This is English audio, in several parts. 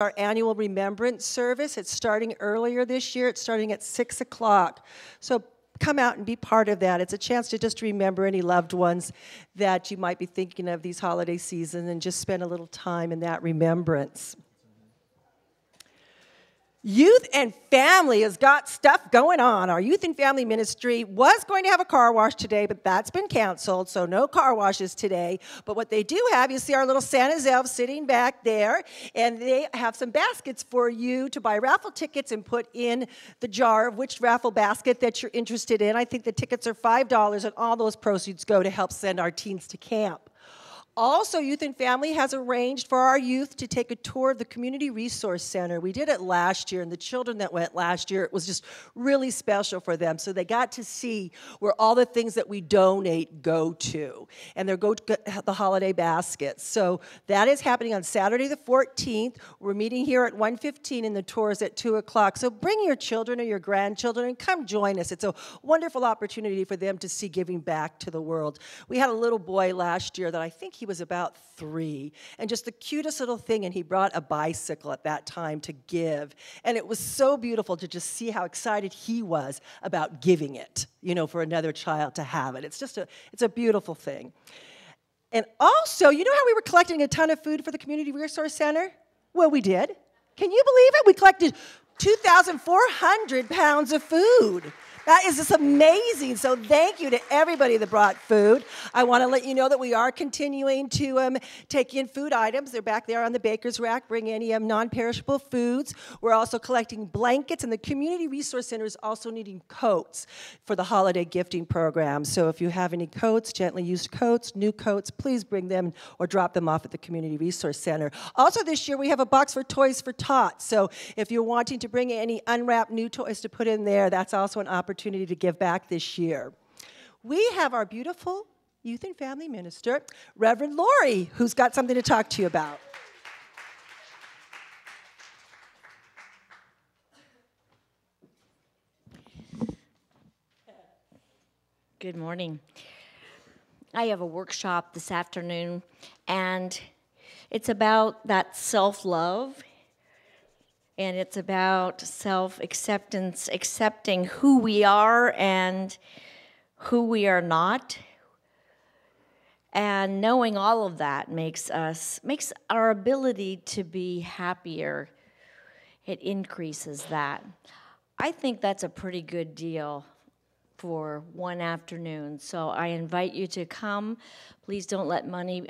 our annual remembrance service. It's starting earlier this year. It's starting at 6 o'clock. So come out and be part of that. It's a chance to just remember any loved ones that you might be thinking of these holiday seasons and just spend a little time in that remembrance. Youth and Family has got stuff going on. Our Youth and Family Ministry was going to have a car wash today, but that's been canceled, so no car washes today. But what they do have, you see our little Santa's elf sitting back there, and they have some baskets for you to buy raffle tickets and put in the jar of which raffle basket that you're interested in. I think the tickets are $5, and all those proceeds go to help send our teens to camp. Also, Youth and Family has arranged for our youth to take a tour of the Community Resource Center. We did it last year, and the children that went last year, it was just really special for them. So they got to see where all the things that we donate go to, and they go to the holiday baskets. So that is happening on Saturday the 14th. We're meeting here at 1:15, and the tour is at 2 o'clock. So bring your children or your grandchildren and come join us. It's a wonderful opportunity for them to see giving back to the world. We had a little boy last year that I think he was about 3, and just the cutest little thing, and he brought a bicycle at that time to give, and it was so beautiful to just see how excited he was about giving it, you know, for another child to have it. It's a beautiful thing. And also, you know how we were collecting a ton of food for the Community Resource Center? Well, we did. Can you believe it? We collected 2,400 pounds of food. That is just amazing. So thank you to everybody that brought food. I want to let you know that we are continuing to take in food items. They're back there on the baker's rack. Bring any non-perishable foods. We're also collecting blankets, and the Community Resource Center is also needing coats for the holiday gifting program. So if you have any coats, gently used coats, new coats, please bring them or drop them off at the Community Resource Center. Also this year we have a box for Toys for Tots. So if you're wanting to bring any unwrapped new toys to put in there, that's also an opportunity to give back this year. We have our beautiful Youth and Family Minister, Reverend Lori, who's got something to talk to you about. Good morning. I have a workshop this afternoon, and it's about that self-love. And it's about self-acceptance, accepting who we are and who we are not. And knowing all of that makes our ability to be happier. It increases that. I think that's a pretty good deal for one afternoon. So I invite you to come. Please don't let money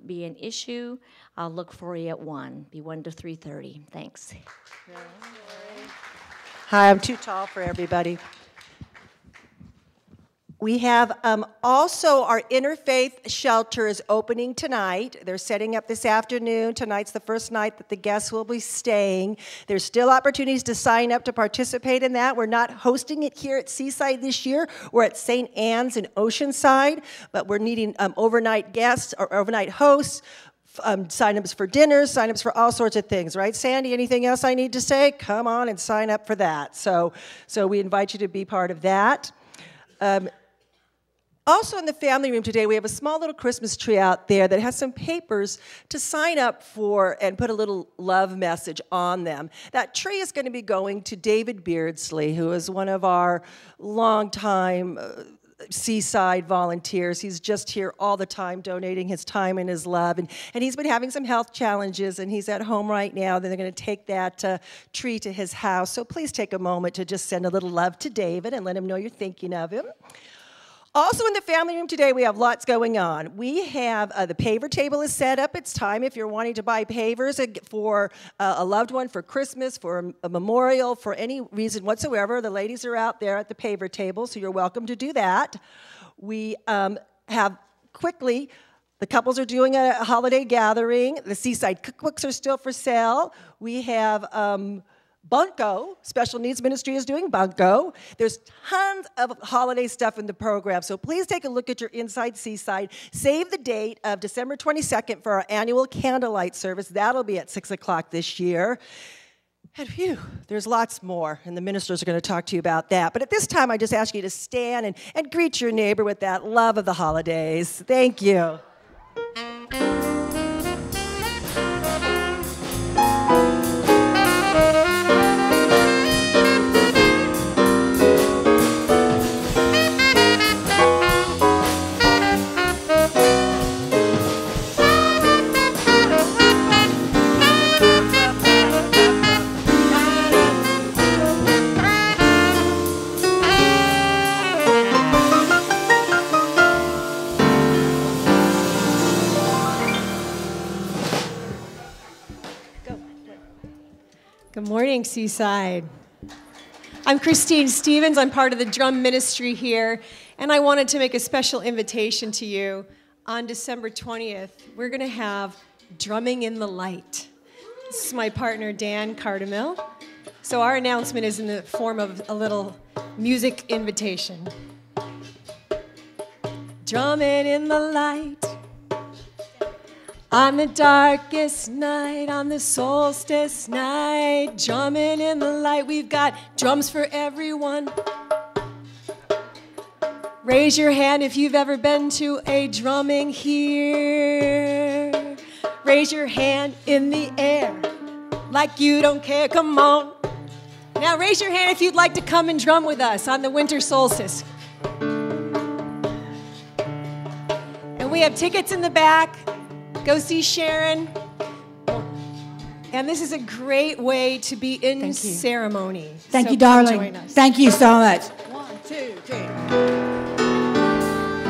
be an issue. I'll look for you at 1. Be 1 to 3:30. Thanks. Hi, I'm too tall for everybody. We have also our interfaith shelter is opening tonight. They're setting up this afternoon. Tonight's the first night that the guests will be staying. There's still opportunities to sign up to participate in that. We're not hosting it here at Seaside this year. We're at St. Anne's in Oceanside, but we're needing overnight guests or overnight hosts, sign-ups for dinners, sign-ups for all sorts of things, right? Sandy, anything else I need to say? Come on and sign up for that. So we invite you to be part of that. Also in the family room today, we have a small little Christmas tree out there that has some papers to sign up for and put a little love message on them. That tree is going to be going to David Beardsley, who is one of our longtime Seaside volunteers. He's just here all the time donating his time and his love. And he's been having some health challenges, and he's at home right now. Then they're going to take that tree to his house. So please take a moment to just send a little love to David and let him know you're thinking of him. Also in the family room today, we have lots going on. We have the paver table is set up. It's time if you're wanting to buy pavers for a loved one, for Christmas, for a memorial, for any reason whatsoever. The ladies are out there at the paver table, so you're welcome to do that. We have quickly, the couples are doing a holiday gathering. The Seaside cookbooks are still for sale. We have Bunko, Special Needs Ministry is doing Bunko. There's tons of holiday stuff in the program, so please take a look at your Inside Seaside. Save the date of December 22nd for our annual candlelight service. That'll be at 6 o'clock this year. And phew, there's lots more, and the ministers are going to talk to you about that. But at this time, I just ask you to stand and greet your neighbor with that love of the holidays. Thank you. Good morning, Seaside. I'm Christine Stevens. I'm part of the drum ministry here, and I wanted to make a special invitation to you. On December 20th, we're going to have Drumming in the Light. This is my partner, Dan Cardamil. So our announcement is in the form of a little music invitation. Drumming in the light. On the darkest night, on the solstice night, drumming in the light. We've got drums for everyone. Raise your hand if you've ever been to a drumming here. Raise your hand in the air like you don't care. Come on. Now raise your hand if you'd like to come and drum with us on the winter solstice. And we have tickets in the back. Go see Sharon. And this is a great way to be in ceremony. Thank so you, darling. Join us. Thank you so much. 1, 2, 3.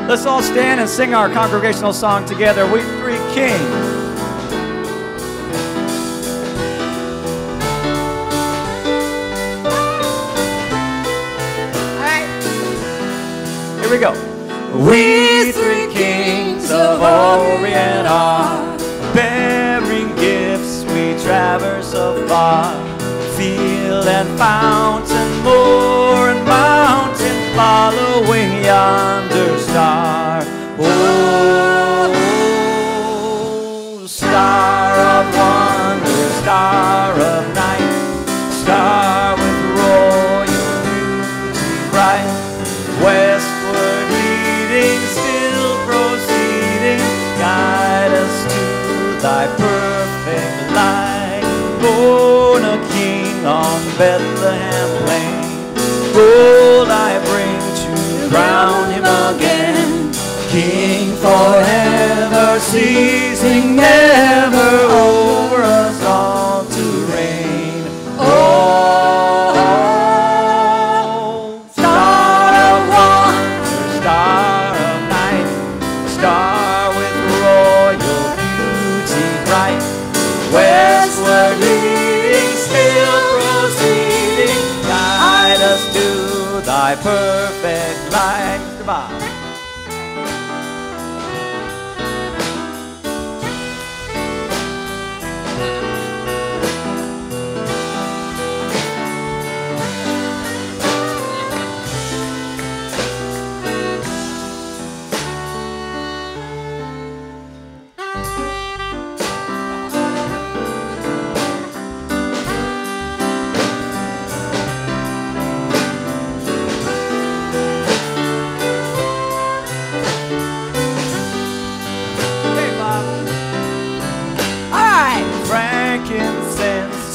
Let's all stand and sing our congregational song together, We Three Kings. All right. Here we go. We three kings of Orient are, bearing gifts we traverse afar. Field and fountain, moor and mountain, following yonder star. Oh, star of wonder, star of night, star with royal beauty bright, westward leading, still proceeding, guide us to thy perfect light. Born a king on Bethlehem plain, gold I bring to crown him again. King forever, ceasing never, over us all to reign. Oh, star of wonder, star of night, star with royal beauty bright, westward leading, still proceeding, guide us to thy perfect light. Goodbye.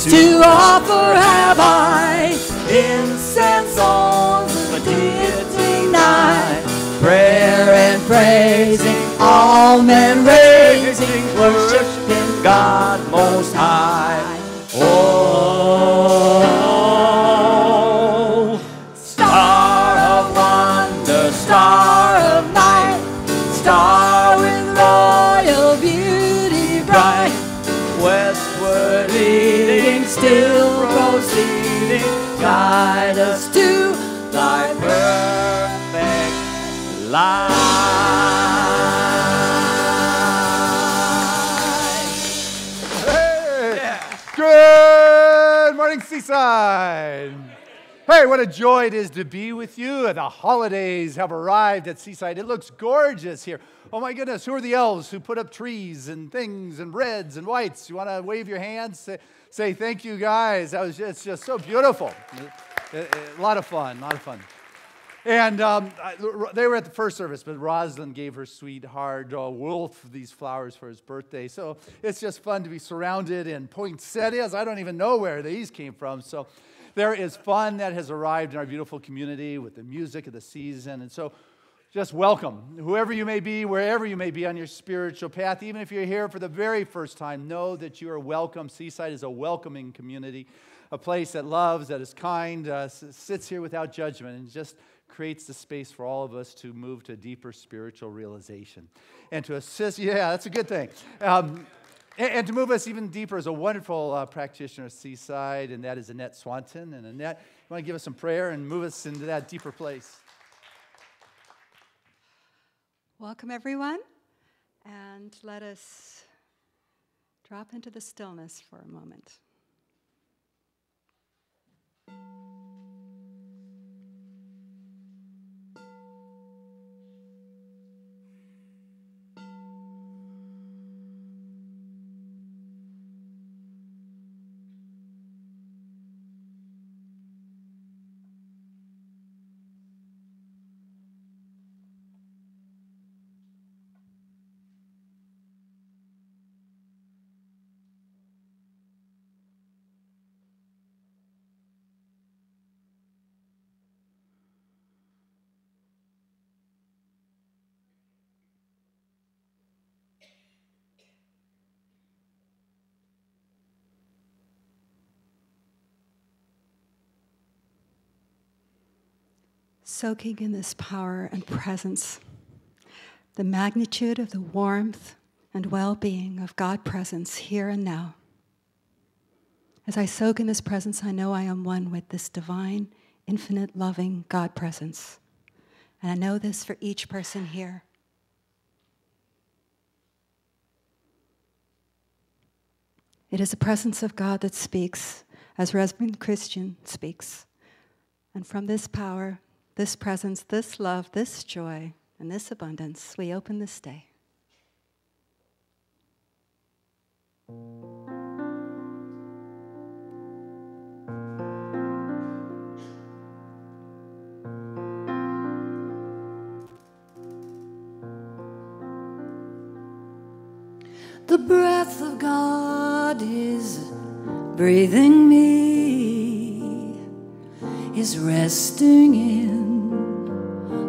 To offer have I, incense on the deity night, prayer and praising, all men raising, worshiping God most high. Oh, star of wonder, star of night, star with royal beauty bright, Westward leading, still proceeding, guide us to thy perfect light. Hey! Yeah. Good morning, Seaside. Hey, what a joy it is to be with you. The holidays have arrived at Seaside. It looks gorgeous here. Oh my goodness, who are the elves who put up trees and things and reds and whites? You want to wave your hands? Say thank you, guys. It's just so beautiful. A lot of fun, a lot of fun. And they were at the first service, but Rosalind gave her sweetheart Wolf these flowers for his birthday. So it's just fun to be surrounded in poinsettias. I don't even know where these came from. So there is fun that has arrived in our beautiful community with the music of the season. And so just welcome, whoever you may be, wherever you may be on your spiritual path. Even if you're here for the very first time, know that you are welcome. Seaside is a welcoming community, a place that loves, that is kind, sits here without judgment, and just creates the space for all of us to move to a deeper spiritual realization. And to assist, yeah, that's a good thing. And to move us even deeper is a wonderful practitioner at Seaside, and that is Annette Swanton. And Annette, you want to give us some prayer and move us into that deeper place? Welcome, everyone, and let us drop into the stillness for a moment. Soaking in this power and presence, the magnitude of the warmth and well-being of God presence here and now. As I soak in this presence, I know I am one with this divine, infinite, loving God presence. And I know this for each person here. It is the presence of God that speaks, as Reverend Christian speaks. And from this power, this presence, this love, this joy, and this abundance, we open this day. The breath of God is breathing me, is resting in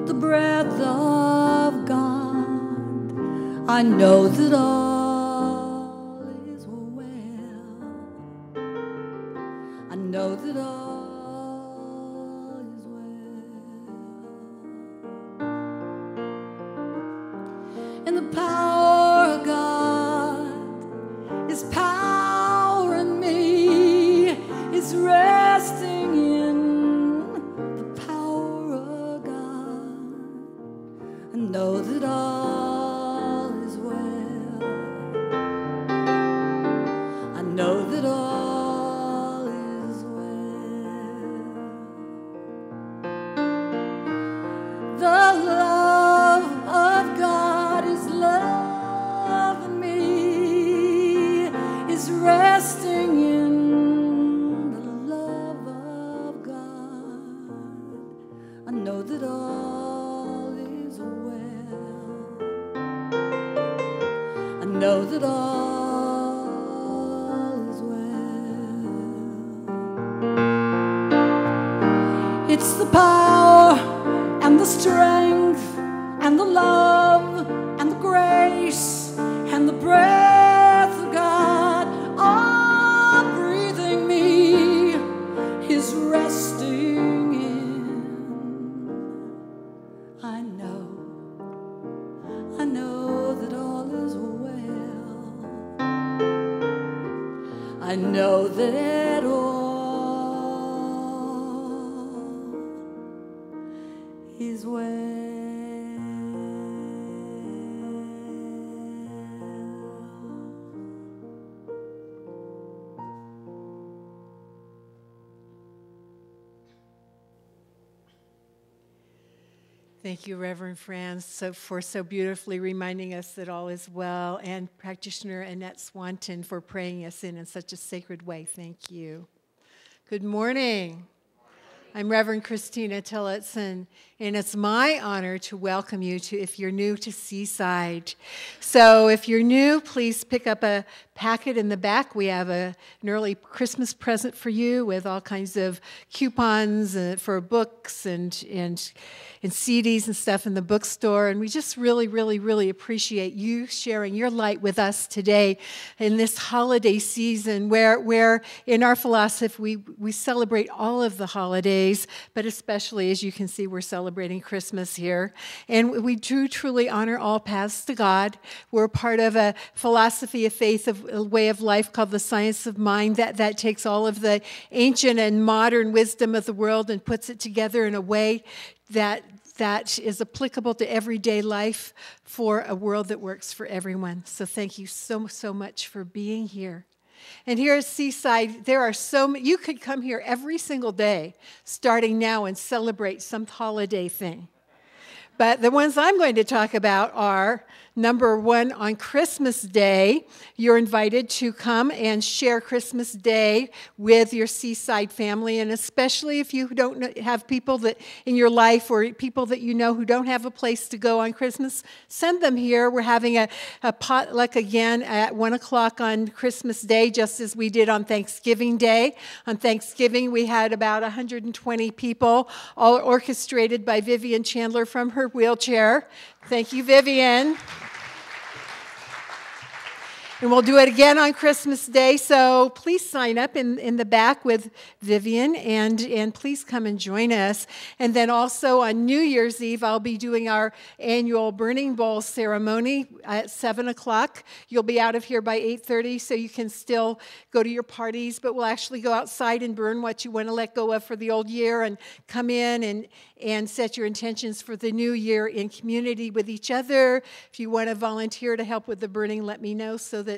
the breath of God. I know that all is well. I know that all is well. And the power of God is power in me, is resting in the power of God. I know that all is well. I know that all is well. The love of God is love in me, is resting in the love of God. I know that all is well. I know that all is well. It's the power and the strength and the love and the grace and the breath of God all breathing me is resting in. I know that all is well. I know that all is well. Thank you, Reverend Franz, for so beautifully reminding us that all is well, and practitioner Annette Swanton for praying us in such a sacred way. Thank you. Good morning. I'm Reverend Christina Tillotson, and it's my honor to welcome you to, if you're new to Seaside. So if you're new, please pick up a packet in the back. We have an early Christmas present for you with all kinds of coupons for books and CDs and stuff in the bookstore. And we just really, really, really appreciate you sharing your light with us today in this holiday season where in our philosophy, we celebrate all of the holidays holidays, but especially, as you can see, we're celebrating Christmas here. And we do truly honor all paths to God. We're part of a philosophy of faith, a way of life called the science of mind that takes all of the ancient and modern wisdom of the world and puts it together in a way that is applicable to everyday life for a world that works for everyone. So thank you so, so much for being here. And here at Seaside, there are so many, you could come here every single day, starting now, and celebrate some holiday thing. But the ones I'm going to talk about are, number one, on Christmas Day, you're invited to come and share Christmas Day with your Seaside family, and especially if you don't have people that in your life or people that you know who don't have a place to go on Christmas, send them here. We're having a potluck again at 1 o'clock on Christmas Day, just as we did on Thanksgiving Day. On Thanksgiving, we had about 120 people, all orchestrated by Vivian Chandler from her wheelchair. Thank you, Vivian. And we'll do it again on Christmas Day, so please sign up in the back with Vivian, and please come and join us. And then also on New Year's Eve, I'll be doing our annual Burning Bowl ceremony at 7 o'clock. You'll be out of here by 8:30, so you can still go to your parties, but we'll actually go outside and burn what you want to let go of for the old year and come in and set your intentions for the new year in community with each other. If you want to volunteer to help with the burning, let me know so that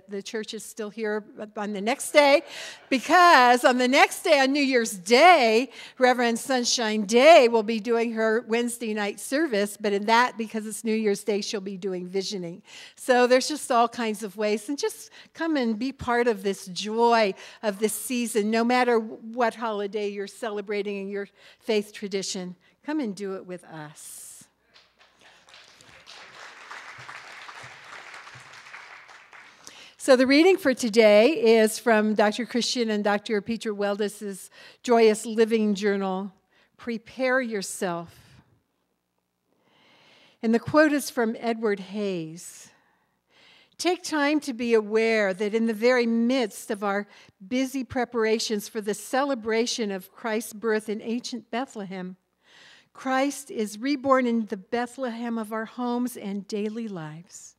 the church is still here on the next day. Because on the next day, on New Year's Day, Reverend Sunshine Day will be doing her Wednesday night service, but in that, because it's New Year's Day, she'll be doing visioning. So there's just all kinds of ways, and just come and be part of this joy of this season, no matter what holiday you're celebrating in your faith tradition. Come and do it with us. So the reading for today is from Dr. Christian and Dr. Peter Weldis' Joyous Living Journal, Prepare Yourself. And the quote is from Edward Hayes. Take time to be aware that in the very midst of our busy preparations for the celebration of Christ's birth in ancient Bethlehem, Christ is reborn in the Bethlehem of our homes and daily lives.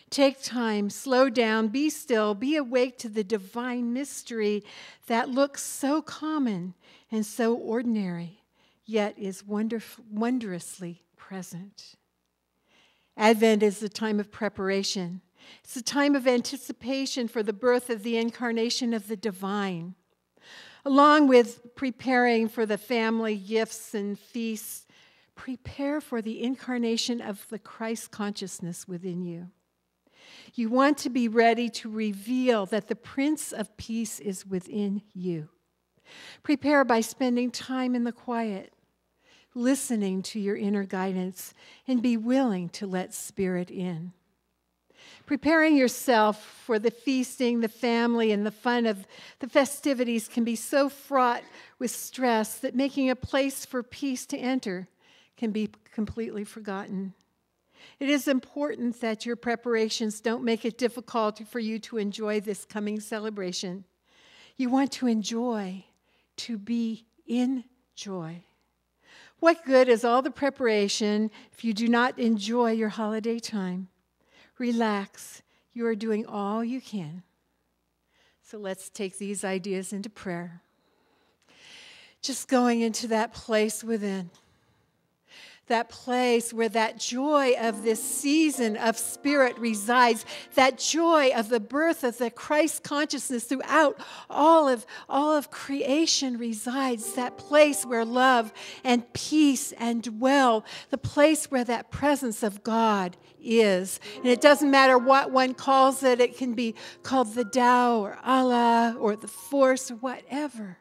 Take time, slow down, be still, be awake to the divine mystery that looks so common and so ordinary, yet is wondrously present. Advent is the time of preparation. It's a time of anticipation for the birth of the incarnation of the divine. Along with preparing for the family gifts and feasts, prepare for the incarnation of the Christ consciousness within you. You want to be ready to reveal that the Prince of Peace is within you. Prepare by spending time in the quiet, listening to your inner guidance, and be willing to let Spirit in. Preparing yourself for the feasting, the family, and the fun of the festivities can be so fraught with stress that making a place for peace to enter can be completely forgotten. It is important that your preparations don't make it difficult for you to enjoy this coming celebration. You want to enjoy, to be in joy. What good is all the preparation if you do not enjoy your holiday time? Relax. You are doing all you can. So let's take these ideas into prayer. Just going into that place within. That place where that joy of this season of Spirit resides, that joy of the birth of the Christ consciousness throughout all of creation resides, that place where love and peace and dwell, the place where that presence of God is. And it doesn't matter what one calls it, it can be called the Tao or Allah or the Force or whatever.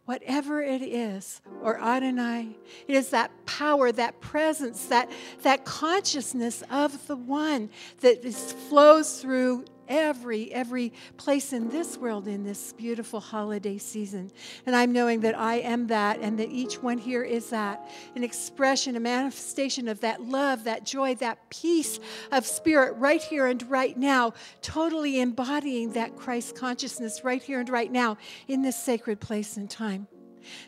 Whatever it is, or Adonai, it is that power, that presence, that consciousness of the one that flows through every place in this world in this beautiful holiday season. And I'm knowing that I am that, and that each one here is that, an expression, a manifestation of that love, that joy, that peace of Spirit right here and right now, totally embodying that Christ consciousness right here and right now in this sacred place and time.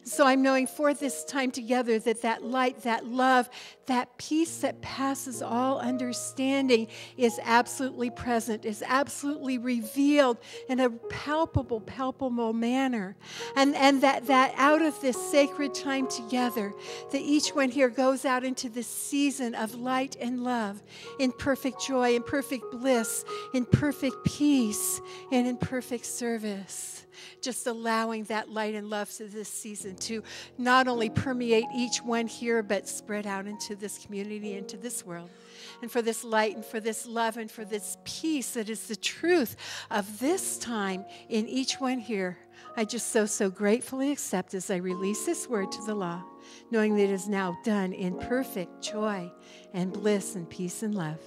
So I'm knowing for this time together that that light, that love, that peace that passes all understanding is absolutely present, is absolutely revealed in a palpable manner. And that out of this sacred time together, that each one here goes out into this season of light and love, in perfect joy, in perfect bliss, in perfect peace, and in perfect service. Just allowing that light and love to this season to not only permeate each one here, but spread out into this community, into this world. And for this light and for this love and for this peace that is the truth of this time in each one here, I just so gratefully accept as I release this word to the law, knowing that it is now done in perfect joy and bliss and peace and love.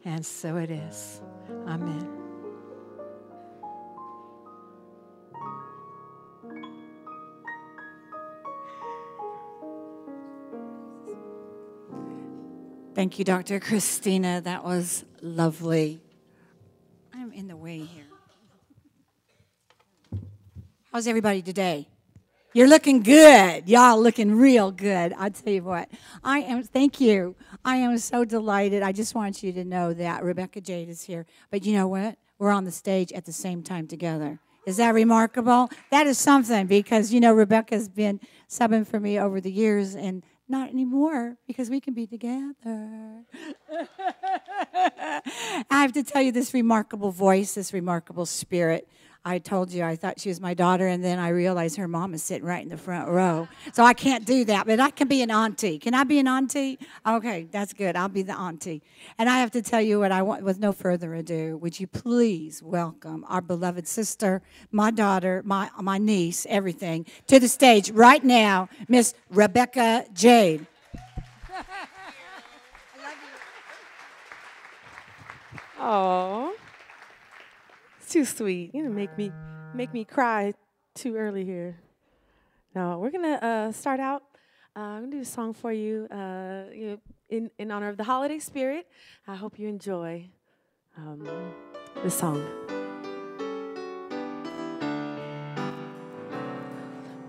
And so it is. Amen. Thank you, Dr. Christina. That was lovely. I'm in the way here. How's everybody today? You're looking good. Y'all looking real good. I'll tell you what. Thank you. I am so delighted. I just want you to know that Rebecca Jade is here. But you know what? We're on the stage at the same time together. Is that remarkable? That is something because, you know, Rebecca's been subbing for me over the years and not anymore, because we can be together. I have to tell you, this remarkable voice, this remarkable spirit. I told you I thought she was my daughter, and then I realized her mom is sitting right in the front row. So I can't do that, but I can be an auntie. Can I be an auntie? Okay, that's good. I'll be the auntie. And I have to tell you what I want, with no further ado, would you please welcome our beloved sister, my daughter, my niece, everything, to the stage right now, Miss Rebecca Jade. Oh, it's too sweet. You know, make me cry too early here. No, we're gonna start out. I'm gonna do a song for you, in honor of the holiday spirit. I hope you enjoy the song.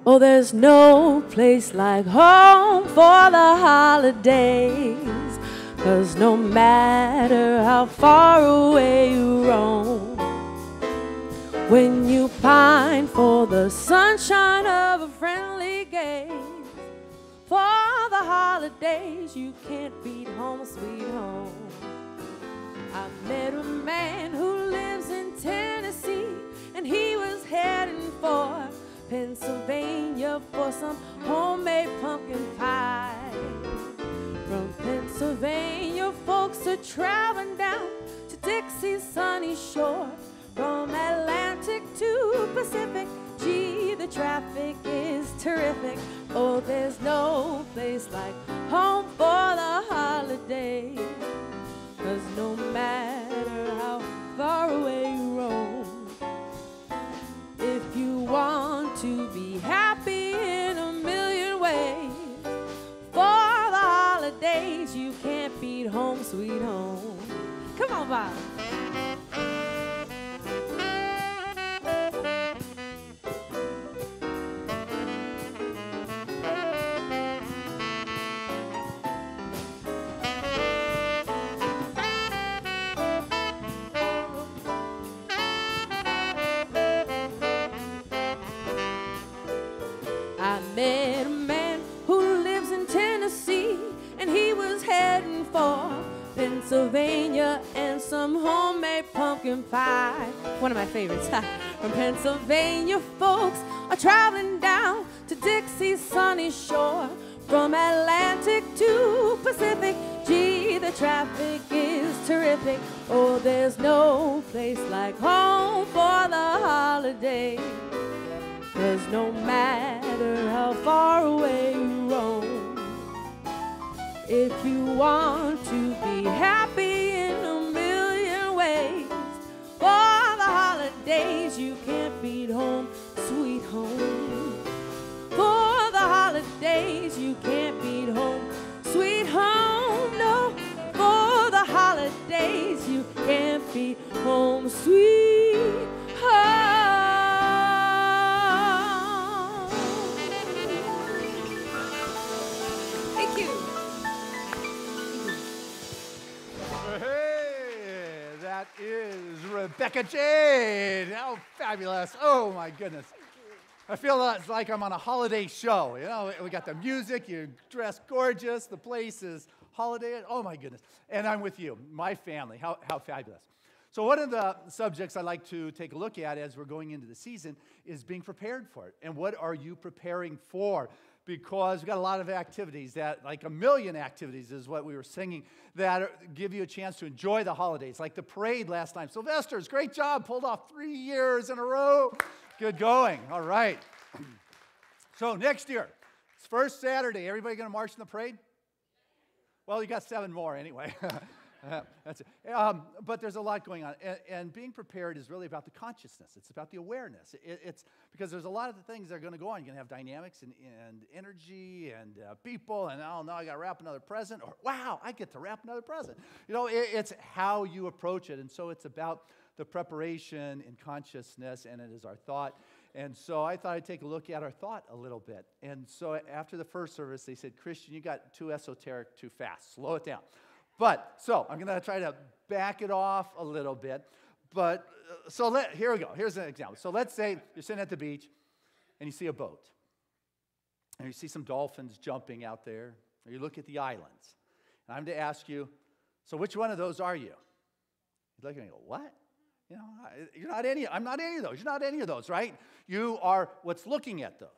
Oh, there's no place like home for the holidays. 'Cause no matter how far away you roam, when you pine for the sunshine of a friendly gaze, for the holidays you can't beat home, sweet home. I met a man who lives in Tennessee, and he was heading for Pennsylvania for some homemade pumpkin pie. From Pennsylvania, folks are traveling down to Dixie's sunny shore. From Atlantic to Pacific, gee, the traffic is terrific. Oh, there's no place like home for the holidays. 'Cause no matter how far away you roam, if you want to be happy in a million ways, for the holidays you can't beat home, sweet home. Come on, Bob. I met a man who lives in Tennessee, and he was heading for Pennsylvania and some homemade pumpkin pie. One of my favorites. From Pennsylvania, folks are traveling down to Dixie's sunny shore. From Atlantic to Pacific, gee, the traffic is terrific. Oh, there's no place like home for the holidays. 'Cause no matter how far away you roam, if you want to be happy in a million ways, for the holidays you can't beat home, sweet home. For the holidays you can't beat home, sweet home. No, for the holidays you can't beat home, sweet home. Becca Jade. How fabulous. Oh, my goodness. I feel like I'm on a holiday show. You know, we got the music, you dress gorgeous, the place is holiday. Oh, my goodness. And I'm with you, my family. How fabulous. So one of the subjects I'd like to take a look at as we're going into the season is being prepared for it. And what are you preparing for? Because we've got a lot of activities that, like a million activities is what we were singing, that give you a chance to enjoy the holidays. Like the parade last night. Sylvester's, great job, pulled off 3 years in a row. Good going. All right. So next year, it's first Saturday. Everybody going to march in the parade? Well, you got 7 more anyway. That's it. But there's a lot going on. And being prepared is really about the consciousness. It's about the awareness. It's because there's a lot of the things that are going to go on. You're going to have dynamics and energy and people. And, oh, no, I got to wrap another present. Or, wow, I get to wrap another present. You know, it's how you approach it. And so it's about the preparation in consciousness, and it is our thought. And so I thought I'd take a look at our thought a little bit. And so after the first service, they said, Christian, you got too esoteric too fast. Slow it down. But, so I'm going to try to back it off a little bit. But, here we go. Here's an example. So let's say you're sitting at the beach, and you see a boat. And you see some dolphins jumping out there. Or you look at the islands. And I'm to ask you, so which one of those are you? You look at me and go, what? You know, I'm not any of those. You're not any of those, right? You are what's looking at those.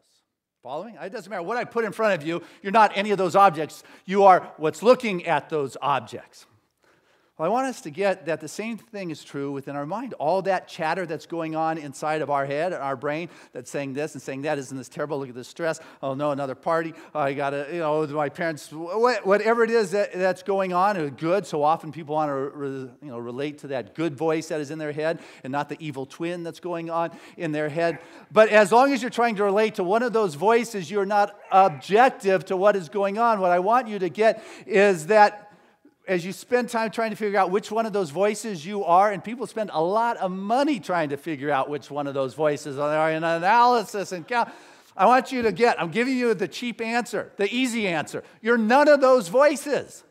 Follow me? It doesn't matter what I put in front of you. You're not any of those objects. You are what's looking at those objects. Well, I want us to get that the same thing is true within our mind. All that chatter that's going on inside of our head, our brain, that's saying this and saying that, isn't this terrible? Look at this stress. Oh, no, another party. I got to, my parents, whatever it is that's going on is good. So often people want to, relate to that good voice that is in their head and not the evil twin that's going on in their head. But as long as you're trying to relate to one of those voices, you're not objective to what is going on. What I want you to get is that as you spend time trying to figure out which one of those voices you are, and people spend a lot of money trying to figure out which one of those voices are in analysis and count. I want you to get, I'm giving you the cheap answer, the easy answer. You're none of those voices.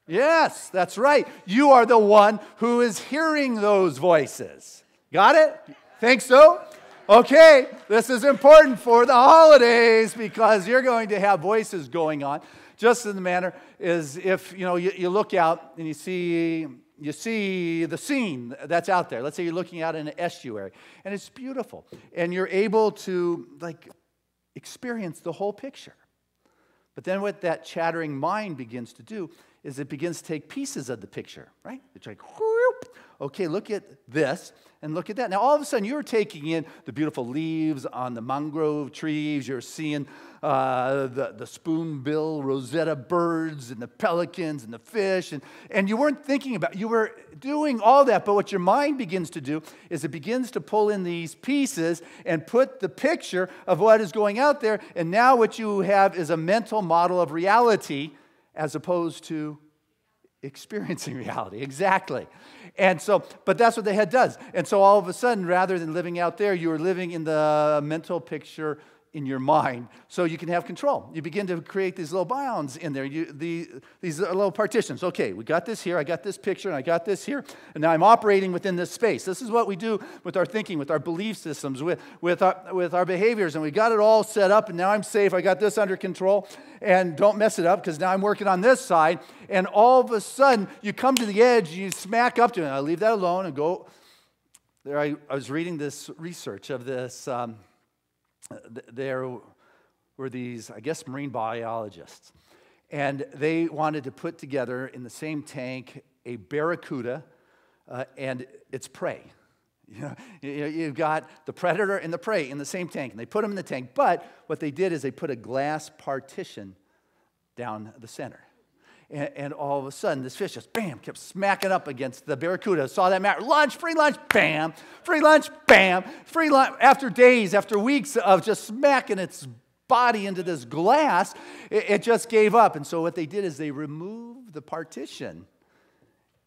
Yes, that's right. You are the one who is hearing those voices. Got it? Think so? Okay, this is important for the holidays because you're going to have voices going on. Just in the manner is if, you look out and you see the scene that's out there. Let's say you're looking out in an estuary, and it's beautiful. And you're able to, experience the whole picture. But then what that chattering mind begins to do is it begins to take pieces of the picture, right? It's like, whoop, okay, look at this and look at that. Now, all of a sudden, you're taking in the beautiful leaves on the mangrove trees. You're seeing the spoonbill Rosetta birds and the pelicans and the fish. And you weren't thinking about, you were doing all that. But what your mind begins to do is it begins to pull in these pieces and put the picture of what is going out there. And now what you have is a mental model of reality as opposed to experiencing reality. Exactly. And so, but that's what the head does. And so all of a sudden, rather than living out there, you are living in the mental picture in your mind so you can have control. You begin to create these little bounds in there, these little partitions. Okay, we got this here, I got this picture, and I got this here, and now I'm operating within this space. This is what we do with our thinking, with our belief systems, with our behaviors, and we got it all set up, and now I'm safe, I got this under control, and don't mess it up because now I'm working on this side, and all of a sudden you come to the edge, you smack up to it, and I leave that alone and go. There I was reading this research of this. There were these, I guess, marine biologists, and they wanted to put together in the same tank a barracuda and its prey. You've got the predator and the prey in the same tank, and they put them in the tank, but what they did is they put a glass partition down the center. And all of a sudden, this fish just, bam, kept smacking up against the barracuda. Saw that matter. Lunch, free lunch, bam. Free lunch, bam. Free lunch. After days, after weeks of just smacking its body into this glass, it just gave up. And so what they did is they removed the partition.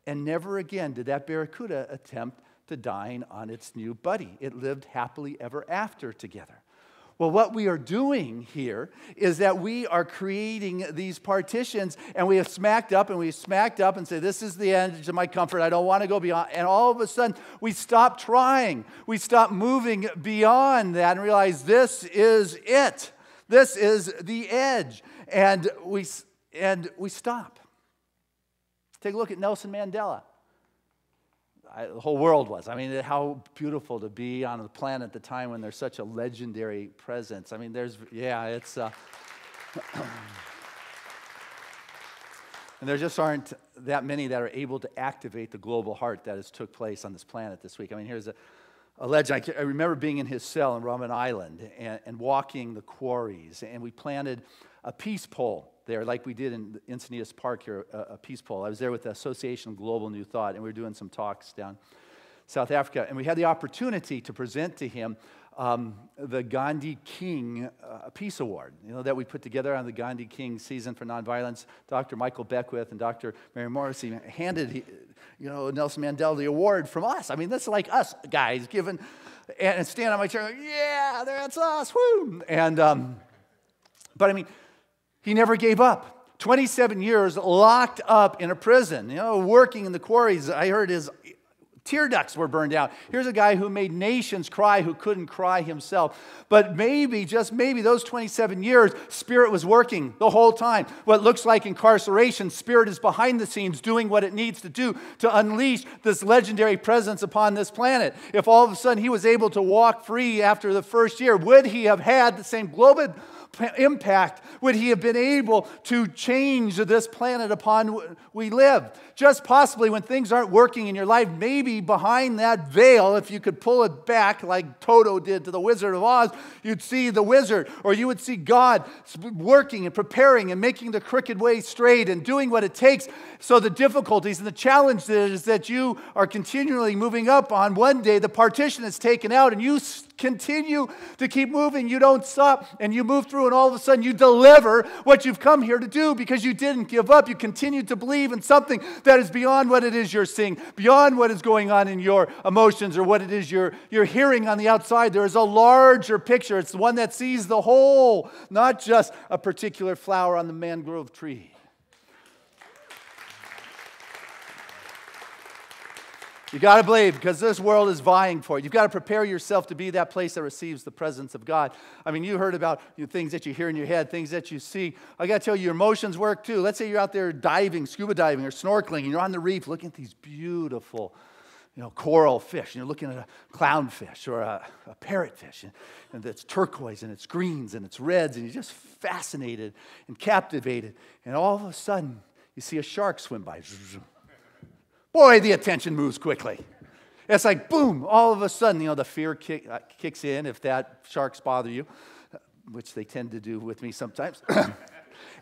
And never again did that barracuda attempt to dine on its new buddy. It lived happily ever after together. Well, what we are doing here is that we are creating these partitions, and we have smacked up and say, this is the edge of my comfort. I don't want to go beyond. And all of a sudden, we stop trying. We stop moving beyond that and realize this is it. This is the edge. And we stop. Take a look at Nelson Mandela. The whole world was. I mean, how beautiful to be on the planet at the time when there's such a legendary presence. I mean, it's... and there just aren't that many that are able to activate the global heart that has took place on this planet this week. I mean, here's a legend. I remember being in his cell in Robben Island and walking the quarries, and we planted a peace pole there, like we did in Encinitas Park here, a peace pole. I was there with the Association of Global New Thought, and we were doing some talks down South Africa, and we had the opportunity to present to him the Gandhi King Peace Award, that we put together on the Gandhi King Season for Nonviolence. Dr. Michael Beckwith and Dr. Mary Morrissey handed Nelson Mandela the award from us. I mean, that's like us guys giving, and stand on my chair, like, yeah, that's us, woo! And, but I mean, he never gave up. 27 years locked up in a prison, working in the quarries. I heard his tear ducts were burned out. Here's a guy who made nations cry who couldn't cry himself. But maybe, just maybe, those 27 years, Spirit was working the whole time. What looks like incarceration, Spirit is behind the scenes doing what it needs to do to unleash this legendary presence upon this planet. If all of a sudden he was able to walk free after the first year, would he have had the same global impact? Would he have been able to change this planet upon we live? Just possibly when things aren't working in your life, maybe behind that veil, if you could pull it back like Toto did to the Wizard of Oz, you'd see the wizard, or you would see God working and preparing and making the crooked way straight and doing what it takes. So the difficulties and the challenges that you are continually moving up on, one day the partition is taken out and you continue to keep moving. You don't stop, and you move through, and all of a sudden you deliver what you've come here to do because you didn't give up. You continue to believe in something that is beyond what it is you're seeing, beyond what is going on in your emotions or what it is you're hearing on the outside. There is a larger picture. It's the one that sees the whole, not just a particular flower on the mangrove tree. You got to believe, because this world is vying for it. You've got to prepare yourself to be that place that receives the presence of God. I mean, you heard about things that you hear in your head, things that you see. I got to tell you, your emotions work too. Let's say you're out there diving, scuba diving, or snorkeling, and you're on the reef looking at these beautiful, coral fish. And you're looking at a clownfish or a parrotfish, and it's turquoise, and it's greens, and it's reds, and you're just fascinated and captivated. And all of a sudden, you see a shark swim by. Boy, the attention moves quickly. It's like, boom, all of a sudden, the fear kicks in if that sharks bother you, which they tend to do with me sometimes.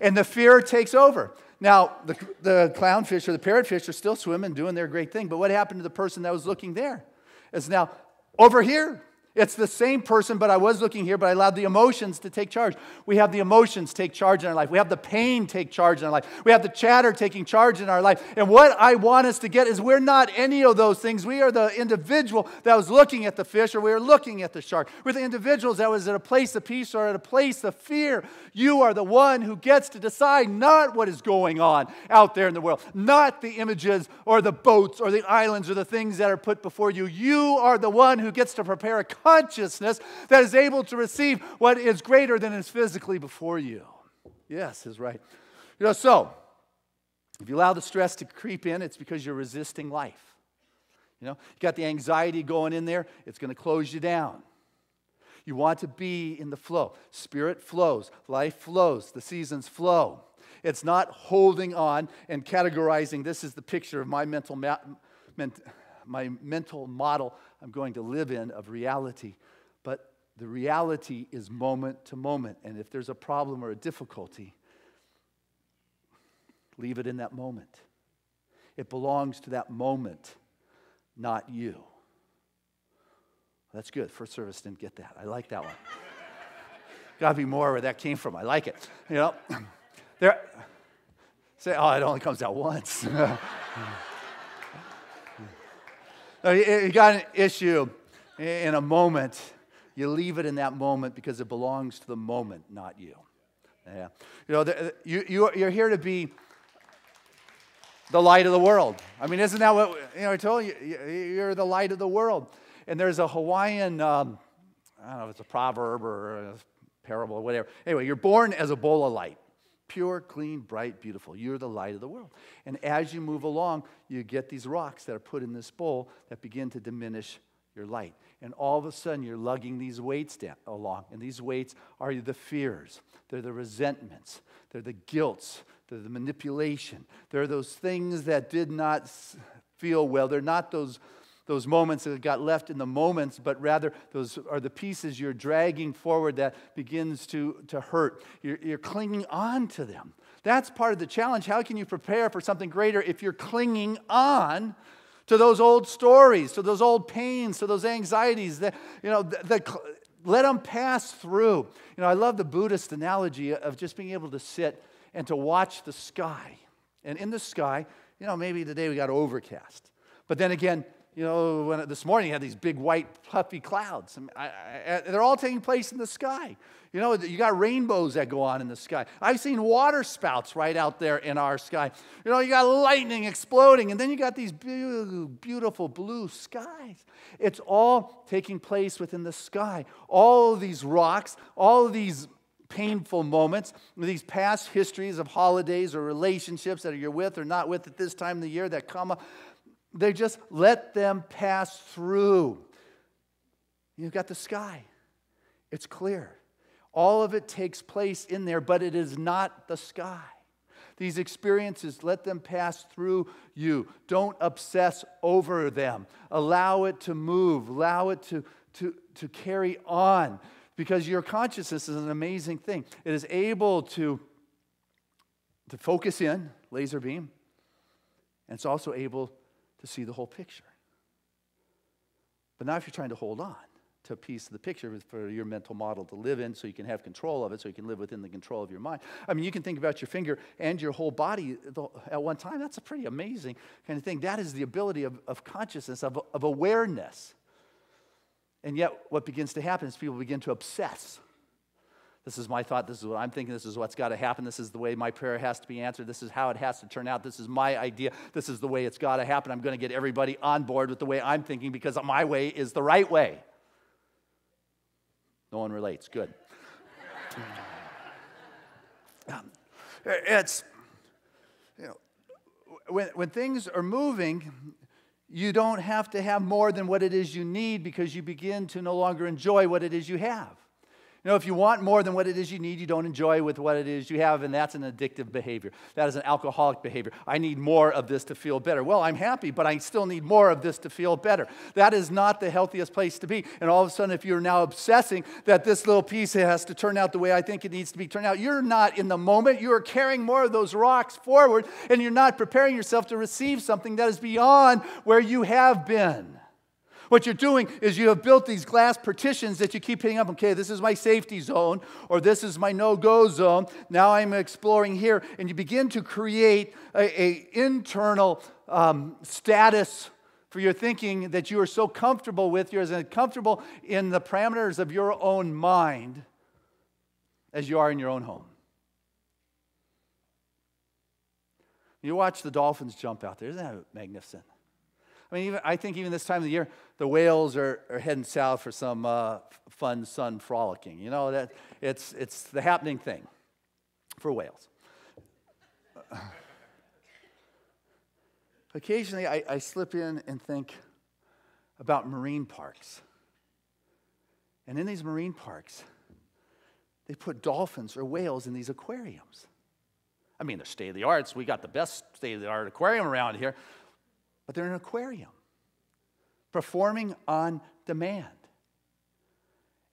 And the fear takes over. Now, the clownfish or the parrotfish are still swimming, doing their great thing, but what happened to the person that was looking there? It's now over here. It's the same person, but I was looking here, but I allowed the emotions to take charge. We have the emotions take charge in our life. We have the pain take charge in our life. We have the chatter taking charge in our life. And what I want us to get is we're not any of those things. We are the individual that was looking at the fish, or we were looking at the shark. We're the individuals that was at a place of peace or at a place of fear. You are the one who gets to decide not what is going on out there in the world, not the images or the boats or the islands or the things that are put before you. You are the one who gets to prepare a consciousness that is able to receive what is greater than is physically before you. Yes, is right. So if you allow the stress to creep in, it's because you're resisting life. You got the anxiety going in there, it's going to close you down. You want to be in the flow. Spirit flows, life flows, the seasons flow. It's not holding on and categorizing. This is the picture of my mental model I'm going to live in of reality. But the reality is moment to moment. And if there's a problem or a difficulty, leave it in that moment. It belongs to that moment, not you. That's good. First service didn't get that. I like that one. Got to be more where that came from. I like it. Say, oh, it only comes out once. You got an issue in a moment, You leave it in that moment because it belongs to the moment, not you. Yeah. You're here to be the light of the world. I mean, isn't that what, I told you, you're the light of the world. And there's a Hawaiian, I don't know if it's a proverb or a parable or whatever. Anyway, you're born as a bowl of light. Pure, clean, bright, beautiful. You're the light of the world. And as you move along, you get these rocks that are put in this bowl that begin to diminish your light. And all of a sudden, you're lugging these weights along. And these weights are the fears. They're the resentments. They're the guilts. They're the manipulation. They're those things that did not feel well. They're not those moments that got left in the moments, but rather those are the pieces you're dragging forward that begins to hurt. You're clinging on to them. That's part of the challenge. How can you prepare for something greater if you're clinging on to those old stories, to those old pains, to those anxieties that, let them pass through. I love the Buddhist analogy of just being able to sit and to watch the sky. And in the sky, maybe today we got overcast. But then again, this morning you had these big white puffy clouds. They're all taking place in the sky. You got rainbows that go on in the sky. I've seen water spouts right out there in our sky. You got lightning exploding, and then you got these beautiful blue skies. It's all taking place within the sky. All of these rocks, all of these painful moments, these past histories of holidays or relationships that you're with or not with at this time of the year that come up, they just let them pass through. You've got the sky. It's clear. All of it takes place in there, but it is not the sky. These experiences, let them pass through you. Don't obsess over them. Allow it to move. Allow it to carry on. Because your consciousness is an amazing thing. It is able to focus in, laser beam, and it's also able to see the whole picture. But now if you're trying to hold on to a piece of the picture for your mental model to live in so you can have control of it, so you can live within the control of your mind. I mean, you can think about your finger and your whole body at one time. That's a pretty amazing kind of thing. That is the ability of consciousness, of awareness. And yet what begins to happen is people begin to obsess. This is my thought. This is what I'm thinking. This is what's got to happen. This is the way my prayer has to be answered. This is how it has to turn out. This is my idea. This is the way it's got to happen. I'm going to get everybody on board with the way I'm thinking because my way is the right way. No one relates. Good. It's, when things are moving, you don't have to have more than what it is you need because you begin to no longer enjoy what it is you have. If you want more than what it is you need, you don't enjoy with what it is you have, and that's an addictive behavior. That is an alcoholic behavior. I need more of this to feel better. Well, I'm happy, but I still need more of this to feel better. That is not the healthiest place to be. And all of a sudden, if you're now obsessing that this little piece has to turn out the way I think it needs to be turned out, you're not in the moment. You are carrying more of those rocks forward, and you're not preparing yourself to receive something that is beyond where you have been. What you're doing is you have built these glass partitions that you keep hitting up. Okay, this is my safety zone, or this is my no-go zone. Now I'm exploring here. And you begin to create an internal status for your thinking that you are so comfortable with. You're as comfortable in the parameters of your own mind as you are in your own home. You watch the dolphins jump out there. Isn't that magnificent? I mean, I think even this time of the year, the whales are heading south for some fun sun frolicking. That it's the happening thing for whales. Occasionally, I slip in and think about marine parks. And in these marine parks, they put dolphins or whales in these aquariums. I mean, they're state-of-the-arts. We got the best state-of-the-art aquarium around here. But they're in an aquarium, performing on demand.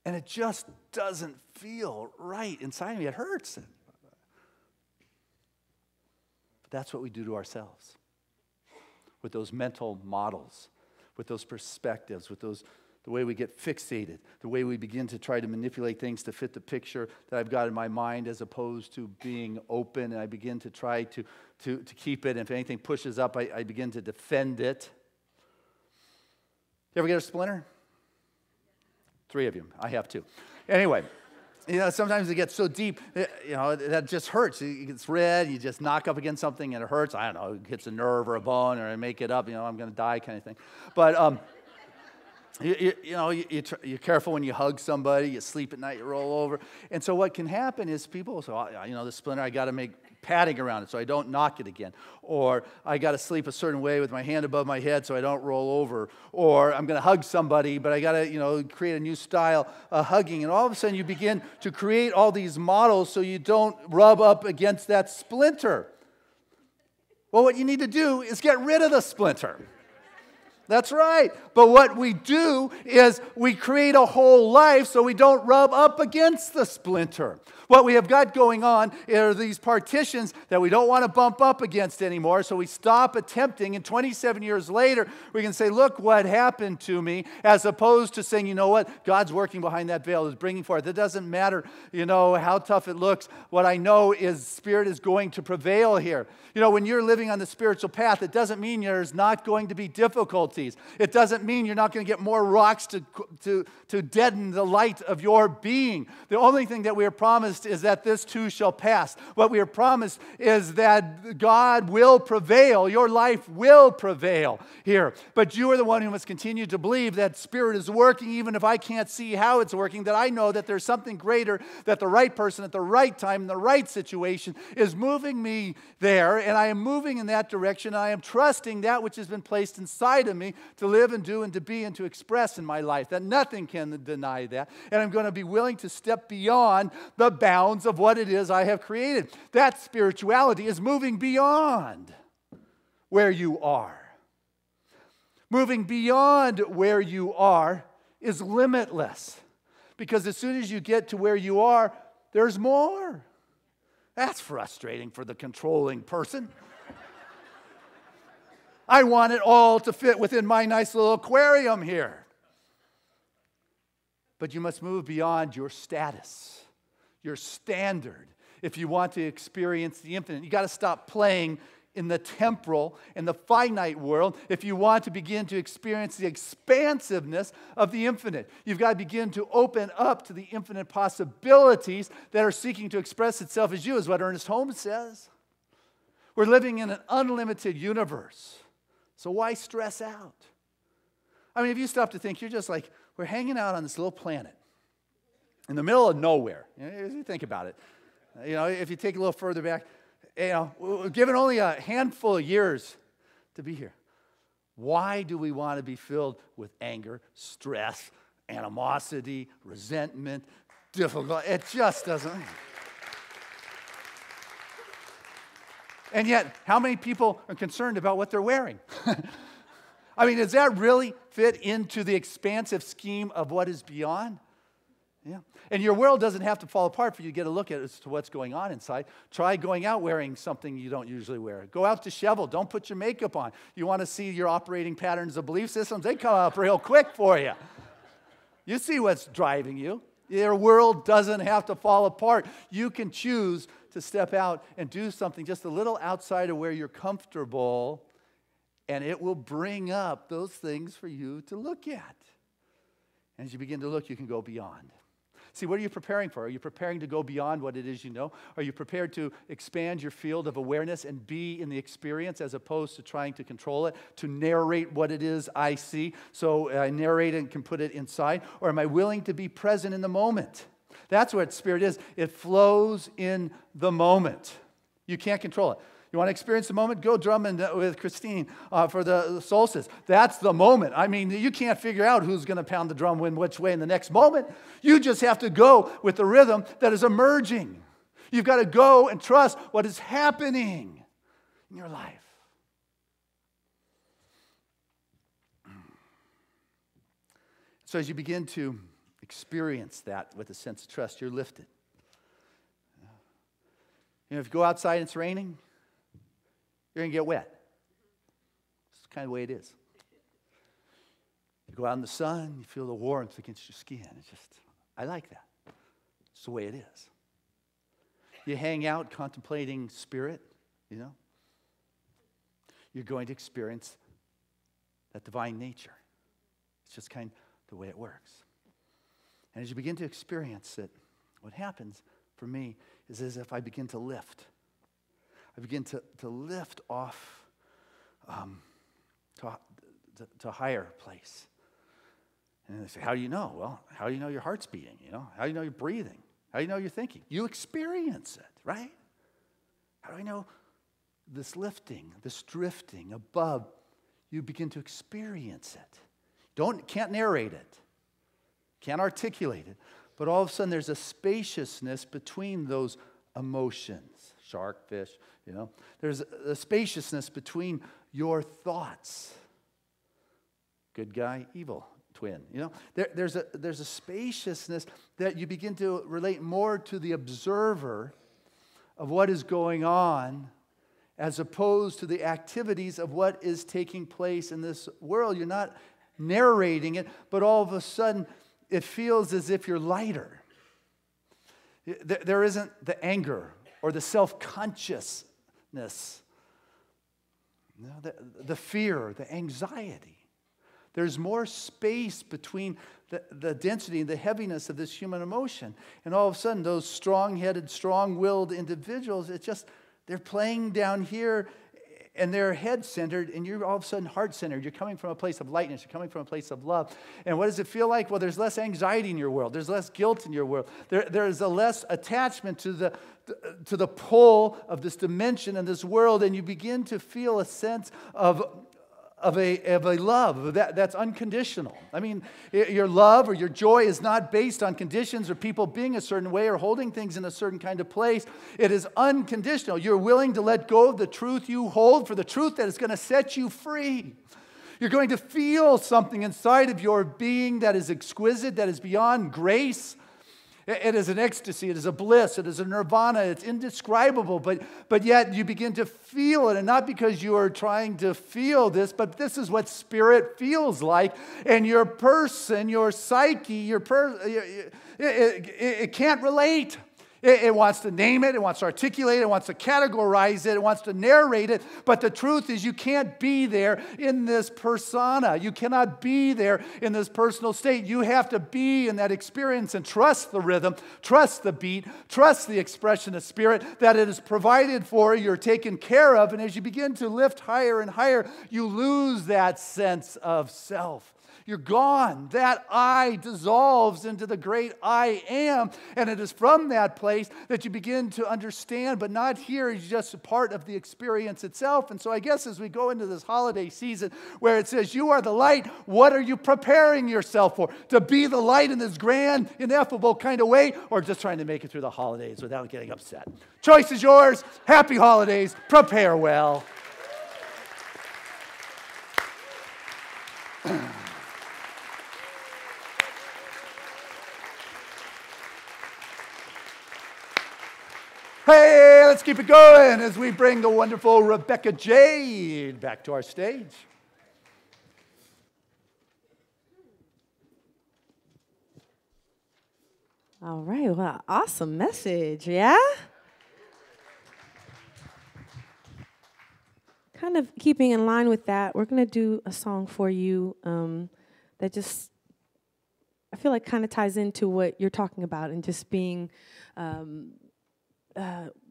And it just doesn't feel right inside of me. It hurts. But that's what we do to ourselves with those mental models, with those perspectives, with the way we get fixated, the way we begin to try to manipulate things to fit the picture that I've got in my mind as opposed to being open, and I begin to try to keep it. And if anything pushes up, I begin to defend it. You ever get a splinter? 3 of you. I have 2. Anyway, sometimes it gets so deep, that just hurts. It gets red, you just knock up against something and it hurts. I don't know, it hits a nerve or a bone or I make it up, I'm going to die kind of thing. But you're careful when you hug somebody, you sleep at night, you roll over. And so what can happen is people say, the splinter, I got to make padding around it so I don't knock it again. Or I got to sleep a certain way with my hand above my head so I don't roll over. Or I'm going to hug somebody, but I got to, create a new style of hugging. And all of a sudden you begin to create all these models so you don't rub up against that splinter. Well, what you need to do is get rid of the splinter. That's right. But what we do is we create a whole life so we don't rub up against the splinter. What we have got going on are these partitions that we don't want to bump up against anymore, so we stop attempting, and 27 years later, we can say, look what happened to me, as opposed to saying, you know what, God's working behind that veil, is bringing forth. It doesn't matter, how tough it looks. What I know is Spirit is going to prevail here. When you're living on the spiritual path, it doesn't mean there's not going to be difficulties. It doesn't mean you're not going to get more rocks to deaden the light of your being. The only thing that we are promised is that this too shall pass. What we are promised is that God will prevail. Your life will prevail here. But you are the one who must continue to believe that Spirit is working, even if I can't see how it's working, that I know that there's something greater, that the right person at the right time, in the right situation is moving me there, and I am moving in that direction. I am trusting that which has been placed inside of me to live and do and to be and to express in my life, that nothing can deny that. And I'm going to be willing to step beyond the bounds of what it is I have created. That spirituality is moving beyond where you are. Moving beyond where you are is limitless. Because as soon as you get to where you are, there's more. That's frustrating for the controlling person. I want it all to fit within my nice little aquarium here. But you must move beyond your status, your standard. If you want to experience the infinite, you got to stop playing in the temporal and the finite world. If you want to begin to experience the expansiveness of the infinite, you've got to begin to open up to the infinite possibilities that are seeking to express itself as you, is what Ernest Holmes says. We're living in an unlimited universe. So why stress out? I mean, if you stop to think, you're just like, we're hanging out on this little planet in the middle of nowhere. If you think about it. If you take a little further back, we're given only a handful of years to be here. Why do we want to be filled with anger, stress, animosity, resentment, difficulty? It just doesn't. And yet, how many people are concerned about what they're wearing? I mean, does that really fit into the expansive scheme of what is beyond? Yeah. And your world doesn't have to fall apart for you to get a look at as to what's going on inside. Try going out wearing something you don't usually wear. Go out disheveled. Don't put your makeup on. You want to see your operating patterns of belief systems? They come up real quick for you. You see what's driving you. Your world doesn't have to fall apart. You can choose to step out and do something just a little outside of where you're comfortable, and it will bring up those things for you to look at. And as you begin to look, you can go beyond. See, what are you preparing for? Are you preparing to go beyond what it is you know? Are you prepared to expand your field of awareness and be in the experience as opposed to trying to control it, to narrate what it is I see so I narrate and can put it inside? Or am I willing to be present in the moment? That's what Spirit is. It flows in the moment. You can't control it. You want to experience the moment? Go drumming with Christine for the solstice. That's the moment. I mean, you can't figure out who's going to pound the drum in which way in the next moment. You just have to go with the rhythm that is emerging. You've got to go and trust what is happening in your life. So as you begin to experience that with a sense of trust, you're lifted. If you go outside and it's raining, you're going to get wet. It's kind of the way it is. You go out in the sun, you feel the warmth against your skin. I like that. It's the way it is. You hang out contemplating Spirit, you're going to experience that divine nature. It's just kind of the way it works. And as you begin to experience it, what happens for me is as if I begin to lift. I begin to lift off to a higher place. And they say, how do you know? Well, how do you know your heart's beating? How do you know you're breathing? How do you know you're thinking? You experience it, right? How do I know this lifting, this drifting above? You begin to experience it. Can't narrate it. Can't articulate it. But all of a sudden there's a spaciousness between those emotions. Shark, fish, There's a spaciousness between your thoughts. Good guy, evil twin. There's a spaciousness that you begin to relate more to the observer of what is going on as opposed to the activities of what is taking place in this world. You're not narrating it, but all of a sudden it feels as if you're lighter. There isn't the anger or the self-consciousness, the fear, the anxiety. There's more space between the density and the heaviness of this human emotion. And all of a sudden, those strong-headed, strong-willed individuals, they're playing down here and they're head-centered, and you're all of a sudden heart-centered. You're coming from a place of lightness. You're coming from a place of love. And what does it feel like? Well, there's less anxiety in your world. There's less guilt in your world. There's a less attachment to the pull of this dimension and this world, and you begin to feel a sense of a love that's unconditional. I mean, your love or your joy is not based on conditions or people being a certain way or holding things in a certain kind of place. It is unconditional. You're willing to let go of the truth you hold for the truth that is going to set you free. You're going to feel something inside of your being that is exquisite, that is beyond grace. It is an ecstasy, it is a bliss, it is a nirvana, it's indescribable, but yet you begin to feel it, and not because you are trying to feel this, but this is what spirit feels like, and your person, your psyche, it can't relate. It wants to name it, it wants to articulate it, it wants to categorize it, it wants to narrate it, but the truth is you can't be there in this persona. You cannot be there in this personal state. You have to be in that experience and trust the rhythm, trust the beat, trust the expression of spirit, that it is provided for, you're taken care of, and as you begin to lift higher and higher, you lose that sense of self. You're gone. That I dissolves into the great I am. And it is from that place that you begin to understand, but not here is just a part of the experience itself. And so I guess as we go into this holiday season where it says, you are the light, what are you preparing yourself for? To be the light in this grand, ineffable kind of way, or just trying to make it through the holidays without getting upset? Choice is yours. Happy holidays. Prepare well. Hey, let's keep it going as we bring the wonderful Rebecca Jade back to our stage. All right, well, awesome message, yeah? Kind of keeping in line with that, we're going to do a song for you that just, I feel like kind of ties into what you're talking about and just being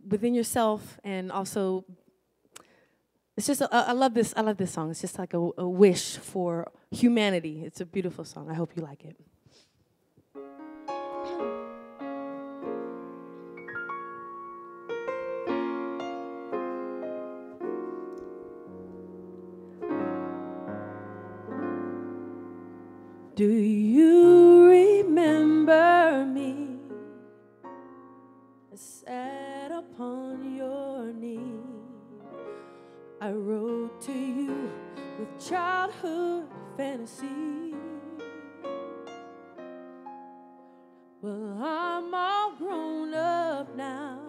within yourself, and also it's just I love this song. It's just like a wish for humanity. It's a beautiful song. I hope you like it. Do you remember me? Sat upon your knee, I wrote to you with childhood fantasy. Well, I'm all grown up now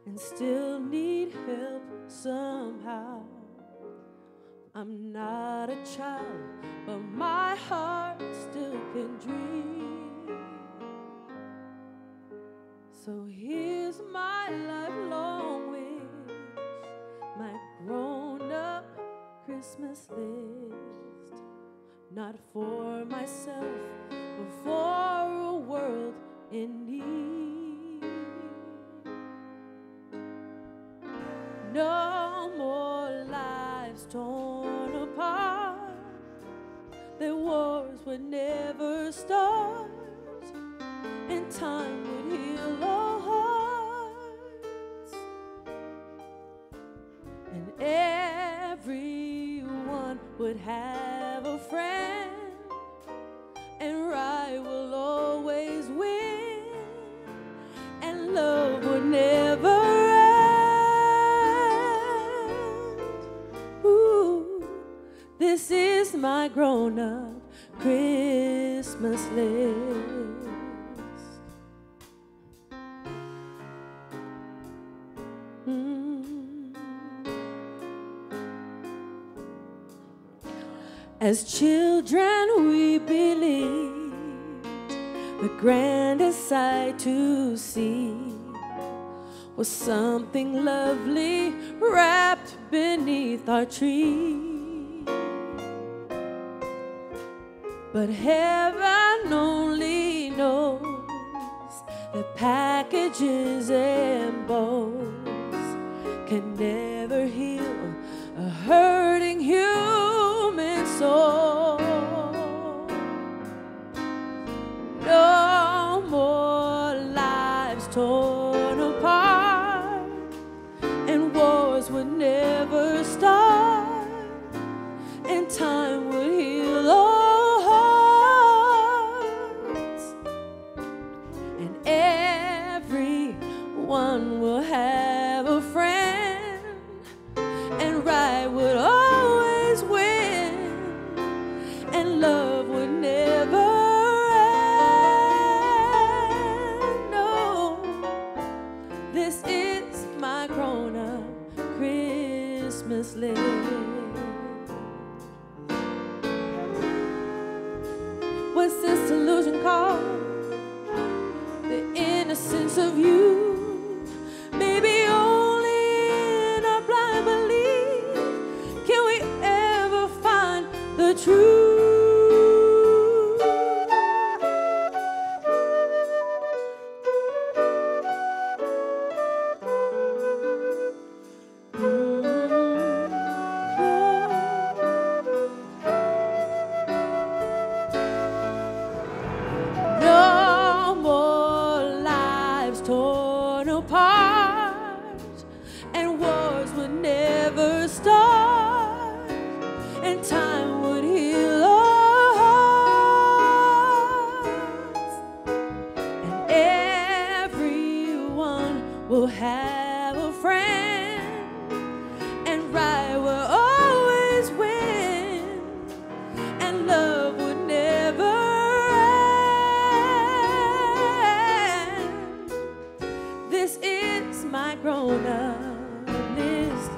and still need help somehow. I'm not a child, but my heart still can dream. So here's my lifelong wish, my grown-up Christmas list. Not for myself, for a world in need. No more lives torn apart, that wars would never start, and time would heal our hearts, and everyone would have a friend, and right will always win, and love would never end. Ooh, this is my grown-up Christmas list. As children we believed the grandest sight to see was something lovely wrapped beneath our tree. But heaven only knows that packages and bows can never heal a hurting human soul. No more lives torn apart, and wars would never start, and time would heal our hearts, and everyone will have a friend, and right would always win, and love would never end. No, this is my grown-up Christmas list. What's this illusion called? The innocence of youth. Maybe only in our blind belief can we ever find the truth. No more lives torn apart, and wars would never start, and time would heal our hearts, and everyone will have a friend, and right will always win, and love would never end. This is my grown-up list.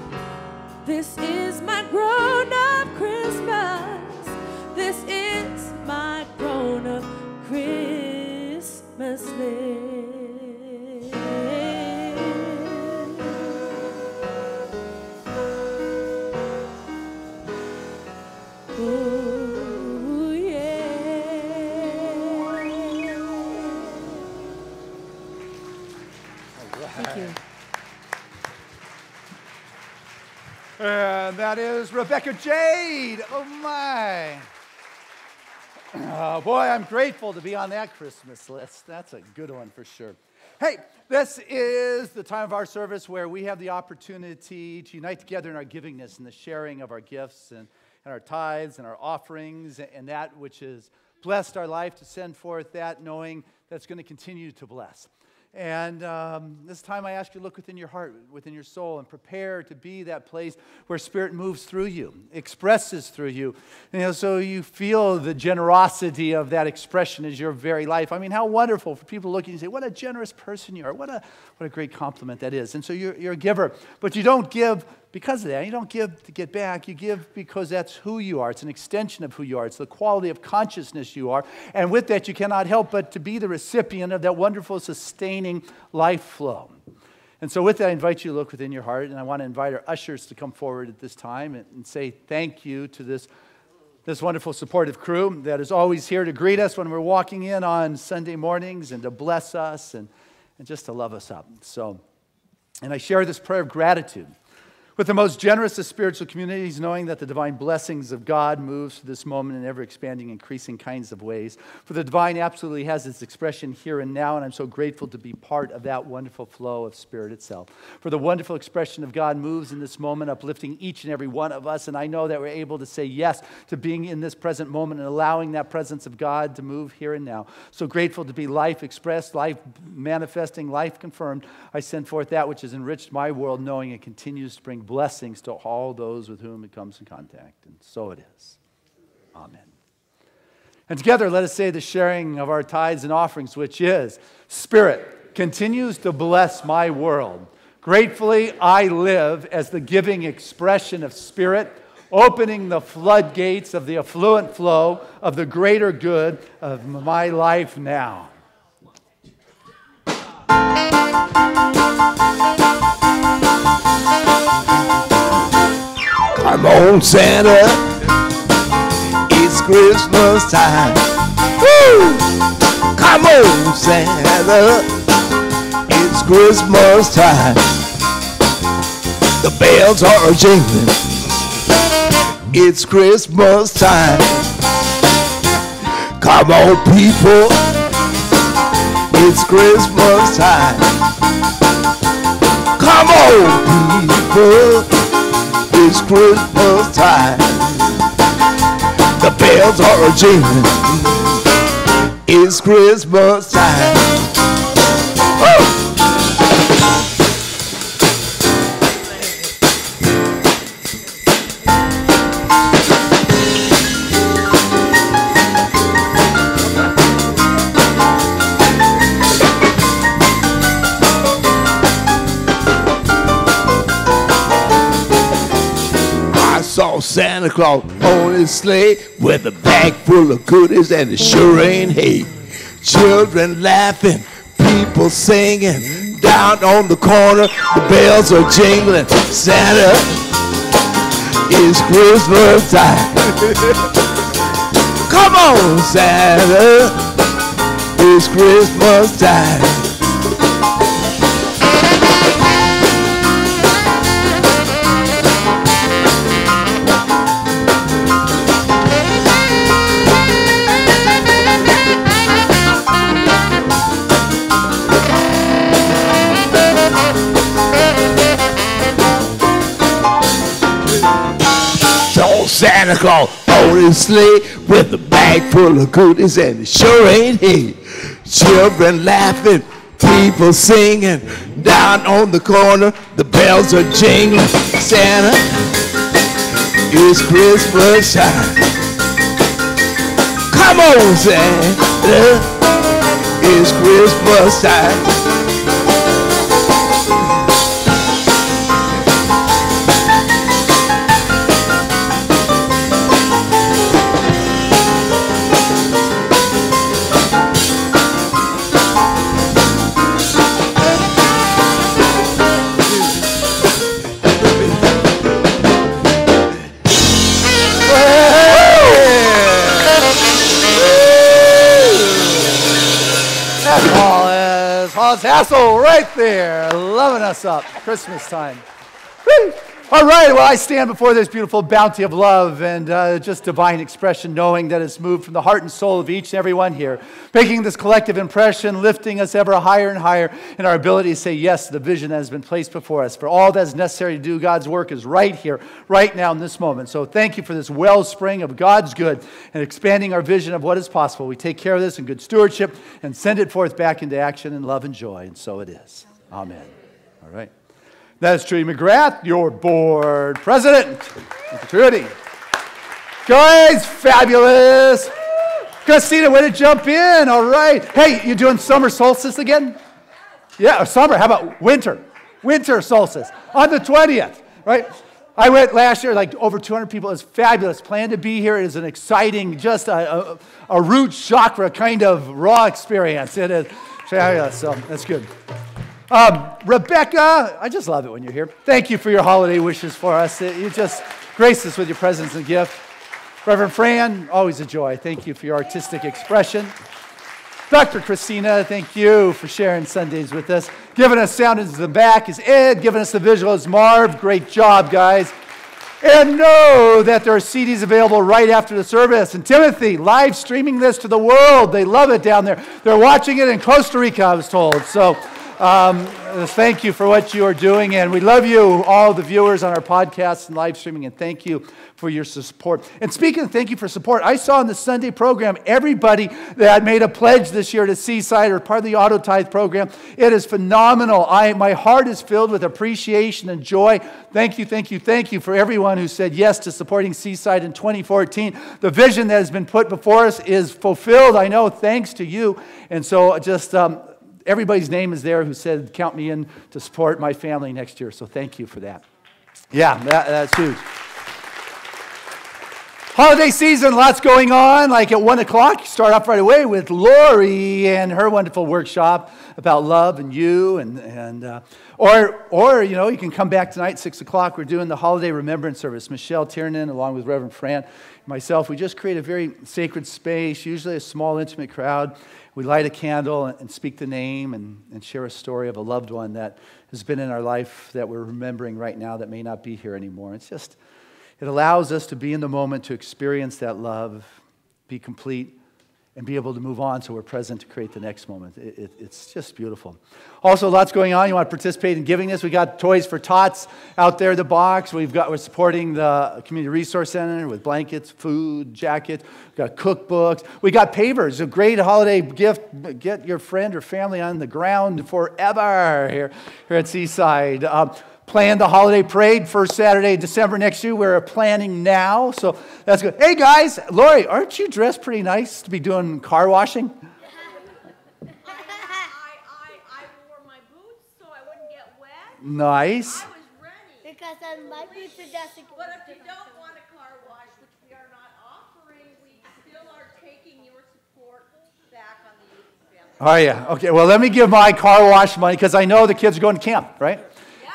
This is my grown-up Christmas. This is my grown-up Christmas list. Ooh, yeah. Thank you. And that is Rebecca Jade. Oh, my. Boy, I'm grateful to be on that Christmas list. That's a good one for sure. Hey, this is the time of our service where we have the opportunity to unite together in our givingness and the sharing of our gifts and our tithes and our offerings and that which has blessed our life, to send forth that knowing that's going to continue to bless. And this time I ask you to look within your heart, within your soul, and prepare to be that place where Spirit moves through you, expresses through you, so you feel the generosity of that expression as your very life. I mean, how wonderful for people looking and say, what a generous person you are. What a great compliment that is. And so you're a giver, but you don't give because of that. You don't give to get back. You give because that's who you are. It's an extension of who you are. It's the quality of consciousness you are. And with that, you cannot help but to be the recipient of that wonderful, sustaining life flow. And so with that, I invite you to look within your heart, and I want to invite our ushers to come forward at this time and say thank you to this this wonderful supportive crew that is always here to greet us when we're walking in on Sunday mornings and to bless us and just to love us up. So, and I share this prayer of gratitude with the most generous of spiritual communities, knowing that the divine blessings of God moves through this moment in ever-expanding, increasing kinds of ways. For the divine absolutely has its expression here and now, and I'm so grateful to be part of that wonderful flow of Spirit itself. For the wonderful expression of God moves in this moment, uplifting each and every one of us, and I know that we're able to say yes to being in this present moment and allowing that presence of God to move here and now. So grateful to be life expressed, life manifesting, life confirmed. I send forth that which has enriched my world, knowing it continues to bring blessings to all those with whom it comes in contact. And so it is. Amen. And together, let us say the sharing of our tithes and offerings, which is, Spirit continues to bless my world. Gratefully, I live as the giving expression of Spirit, opening the floodgates of the affluent flow of the greater good of my life now. Come on, Santa, it's Christmas time. Woo! Come on, Santa, it's Christmas time. The bells are jingling, it's Christmas time. Come on, people, it's Christmas time. Come on, people, it's Christmas time. The bells are jingling, it's Christmas time. Woo! Santa Claus on his sleigh with a bag full of goodies, and it sure ain't hay. Children laughing, people singing, down on the corner the bells are jingling. Santa, it's Christmas time. Come on, Santa, it's Christmas time. Santa Claus on his sleigh with a bag full of goodies, and it sure ain't hay. Children laughing, people singing, down on the corner the bells are jingling. Santa, it's Christmas time. Come on, Santa, it's Christmas time. Hassel right there, loving us up, Christmas time. Woo! All right, well, I stand before this beautiful bounty of love and just divine expression, knowing that it's moved from the heart and soul of each and every one here, making this collective impression, lifting us ever higher and higher in our ability to say yes to the vision that has been placed before us. For all that is necessary to do God's work is right here, right now in this moment. So thank you for this wellspring of God's good and expanding our vision of what is possible. We take care of this in good stewardship and send it forth back into action in love and joy, and so it is. Amen. All right. That is Trudy McGrath, your board president. Thank you, Trudy. Guys, fabulous. Christina, way to jump in. All right. Hey, you doing summer solstice again? Yeah, summer. How about winter? Winter solstice on the 20th, right? I went last year, like over 200 people. It was fabulous. Plan to be here. It is an exciting, just a root chakra kind of raw experience. It is fabulous. So that's good. Rebecca, I just love it when you're here. Thank you for your holiday wishes for us. You just grace us with your presence and gift. Reverend Fran, always a joy. Thank you for your artistic expression. Dr. Christina, thank you for sharing Sundays with us. Giving us sound into the back is Ed. Giving us the visual is Marv. Great job, guys. And know that there are CDs available right after the service. And Timothy, live streaming this to the world. They love it down there. They're watching it in Costa Rica, I was told. So thank you for what you are doing. And we love you, all the viewers on our podcasts and live streaming. And thank you for your support. And speaking of thank you for support, I saw in the Sunday program everybody that made a pledge this year to Seaside or part of the Auto Tithe program. It is phenomenal. My heart is filled with appreciation and joy. Thank you, thank you, thank you for everyone who said yes to supporting Seaside in 2014. The vision that has been put before us is fulfilled, I know, thanks to you. And so just everybody's name is there who said, count me in to support my family next year. So thank you for that. Yeah, that's huge. Holiday season, lots going on. Like at 1 o'clock, you start off right away with Lori and her wonderful workshop about love and you, or you know, you can come back tonight at 6 o'clock. We're doing the holiday remembrance service. Michelle Tiernan, along with Reverend Fran, myself, we just create a very sacred space, usually a small, intimate crowd. We light a candle and speak the name and share a story of a loved one that has been in our life that we're remembering right now that may not be here anymore. It allows us to be in the moment, to experience that love, be complete, and be able to move on so we're present to create the next moment. It's just beautiful. Also, lots going on. You want to participate in giving this? We got Toys for Tots out there in the box. We're supporting the Community Resource Center with blankets, food, jackets. We got cookbooks. We got pavers, a great holiday gift. Get your friend or family on the ground forever here at Seaside. Plan the holiday parade, first Saturday of December next year. We're planning now, so that's good. Hey guys, Lori, aren't you dressed pretty nice to be doing car washing? I wore my boots so I wouldn't get wet. Nice. I was ready. Because my boots are dusty. But if you don't want a car wash, which we are not offering, we still are taking your support back on the youth and family. Oh yeah, okay. Well, let me give my car wash money because I know the kids are going to camp, right?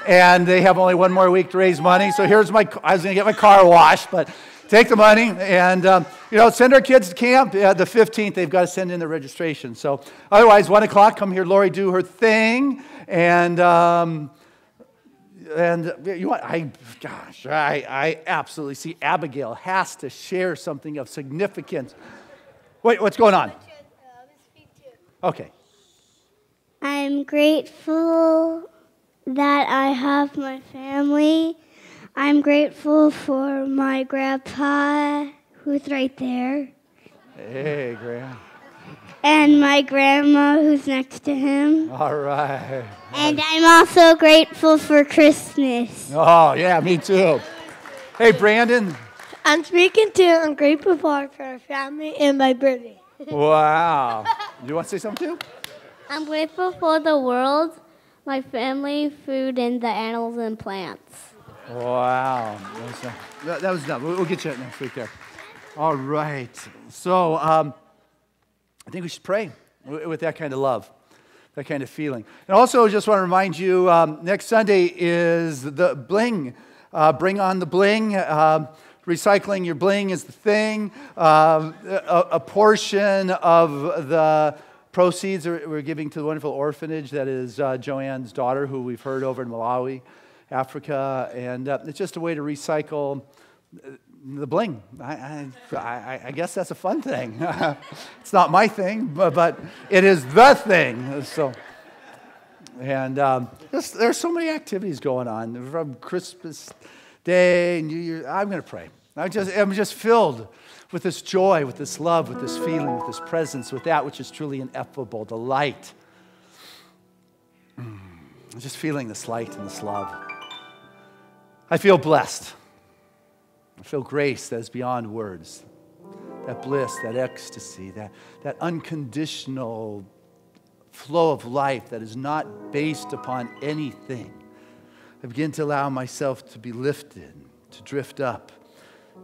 And they have only one more week to raise money. So I was going to get my car washed, but take the money and, send our kids to camp. The 15th, they've got to send in their registration. So otherwise, 1 o'clock, come here, Lori, do her thing. And you know what? I absolutely see Abigail has to share something of significance. Wait, what's going on? Okay. I'm grateful that I have my family. I'm grateful for my grandpa, who's right there. Hey, Graham. And my grandma, who's next to him. All right. And I'm also grateful for Christmas. Oh, yeah, me too. Hey, Brandon. I'm grateful for our family and my birthday. Wow. You want to say something too? I'm grateful for the world, my family, food, and the animals and plants. Wow. That was done. We'll get you next week there. All right. So I think we should pray with that kind of love, that kind of feeling. And also just want to remind you, next Sunday is the bling. Bring on the bling. Recycling your bling is the thing. A portion of the proceeds we're giving to the wonderful orphanage that is Joanne's daughter, who we've heard over in Malawi, Africa, and it's just a way to recycle the bling. I guess that's a fun thing. It's not my thing, but it is the thing. So, and there's so many activities going on from Christmas Day, New Year. I'm going to pray. I'm just filled with this joy, with this love, with this feeling, with this presence, with that which is truly ineffable, the light. I'm just feeling this light and this love. I feel blessed. I feel grace that is beyond words. That bliss, that ecstasy, that unconditional flow of life that is not based upon anything. I begin to allow myself to be lifted, to drift up,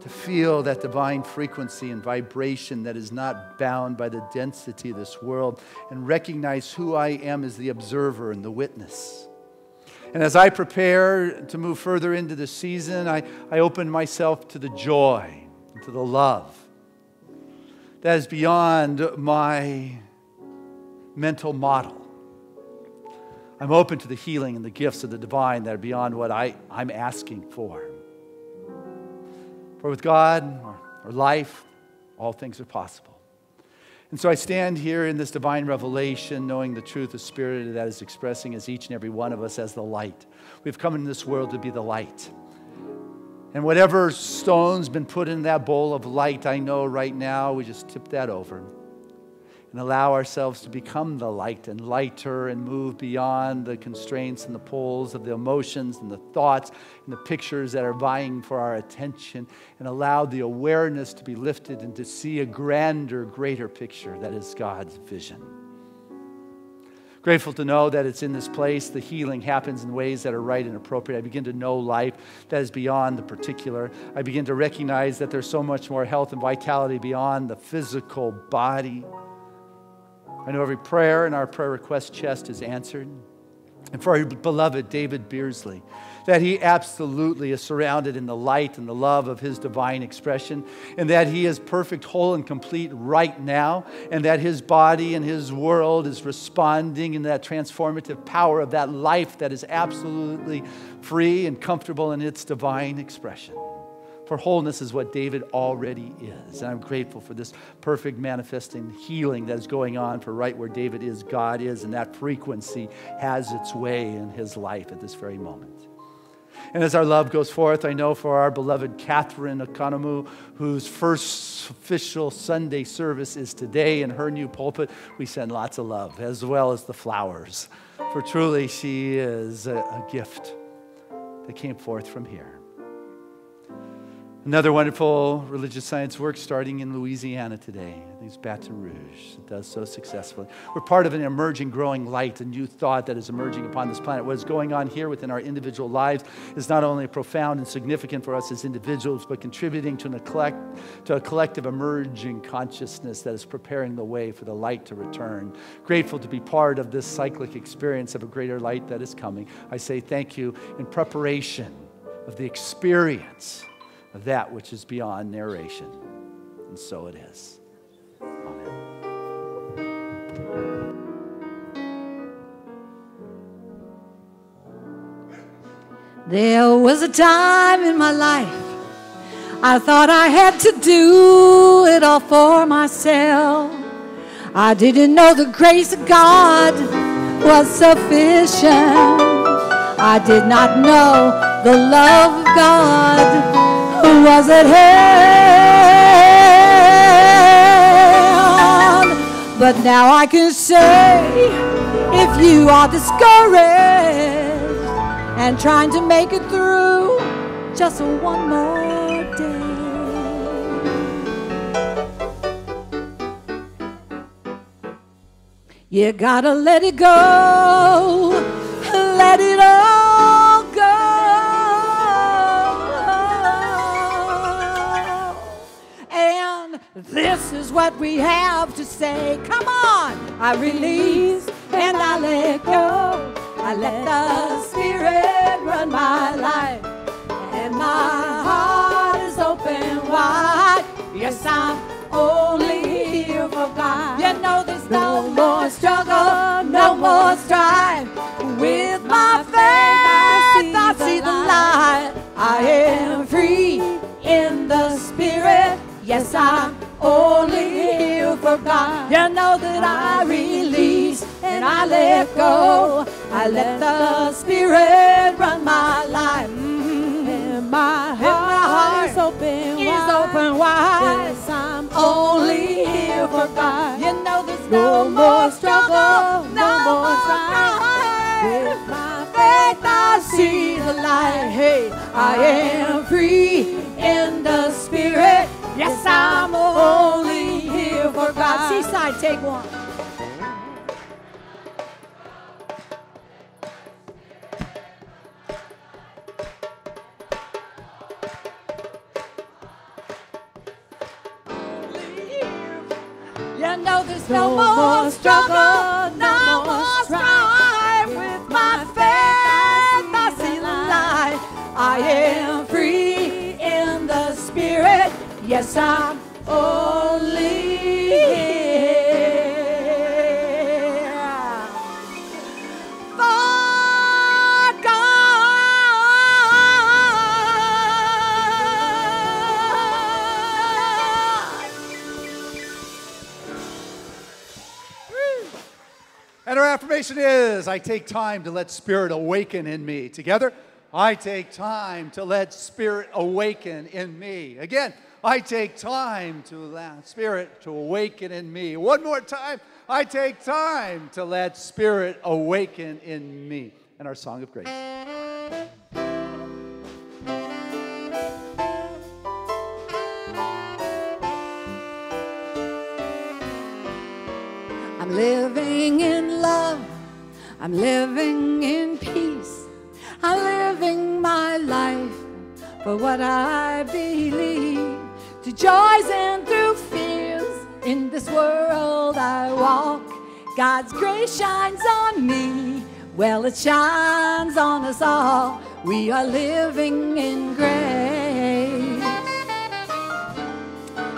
to feel that divine frequency and vibration that is not bound by the density of this world, and recognize who I am as the observer and the witness. And as I prepare to move further into the season, I open myself to the joy into the love that is beyond my mental model. I'm open to the healing and the gifts of the divine that are beyond what I'm asking for. For with God or life, all things are possible. And so I stand here in this divine revelation, knowing the truth of Spirit that is expressing as each and every one of us as the light. We've come in this world to be the light. And whatever stone's been put in that bowl of light, I know right now we just tip that over and allow ourselves to become the light and lighter and move beyond the constraints and the pulls of the emotions and the thoughts and the pictures that are vying for our attention, and allow the awareness to be lifted and to see a grander, greater picture that is God's vision. Grateful to know that it's in this place the healing happens in ways that are right and appropriate. I begin to know life that is beyond the particular. I begin to recognize that there's so much more health and vitality beyond the physical body. I know every prayer in our prayer request chest is answered. And for our beloved David Beersley, that he absolutely is surrounded in the light and the love of his divine expression, and that he is perfect, whole, and complete right now, and that his body and his world is responding in that transformative power of that life that is absolutely free and comfortable in its divine expression. For wholeness is what David already is. And I'm grateful for this perfect manifesting healing that is going on, for right where David is, God is, and that frequency has its way in his life at this very moment. And as our love goes forth, I know for our beloved Catherine Okonomu, whose first official Sunday service is today in her new pulpit, we send lots of love, as well as the flowers. For truly she is a gift that came forth from here. Another wonderful religious science work starting in Louisiana today. I think it's Baton Rouge. It does so successfully. We're part of an emerging, growing light, a new thought that is emerging upon this planet. What is going on here within our individual lives is not only profound and significant for us as individuals, but contributing to a collective emerging consciousness that is preparing the way for the light to return. Grateful to be part of this cyclic experience of a greater light that is coming. I say thank you in preparation of the experience of that which is beyond narration. And so it is. Amen. There was a time in my life I thought I had to do it all for myself. I didn't know the grace of God was sufficient. I did not know the love of God who was at hand. But now I can say, if you are discouraged and trying to make it through just one more day, you gotta let it go, let it all go. This is what we have to say. Come on. I release and I let go. I let the Spirit run my life. And my heart is open wide. Yes, I'm only here for God. You know there's no more struggle, no more strife. With my faith I see the light. I am free in the Spirit. Yes, I'm only here for God. You know that I release and I let go. I let the Spirit run my life. And my heart is open wide. Yes, I'm only here for God. You know there's no more struggle, no more strife. With my faith I see the light. Hey, I am free in the Spirit. Yes, I'm only here for God. Seaside, take one. You know there's no more struggle, no more strife. With my faith I see the light. I am free in the Spirit. Yes, I'm only here for God. And our affirmation is, I take time to let Spirit awaken in me. Together, I take time to let Spirit awaken in me. Again, I take time to let Spirit to awaken in me. One more time, I take time to let Spirit awaken in me. And our song of grace. I'm living in love, I'm living in peace, I'm living my life for what I believe. Through joys and through fears, in this world I walk, God's grace shines on me, well it shines on us all. We are living in grace.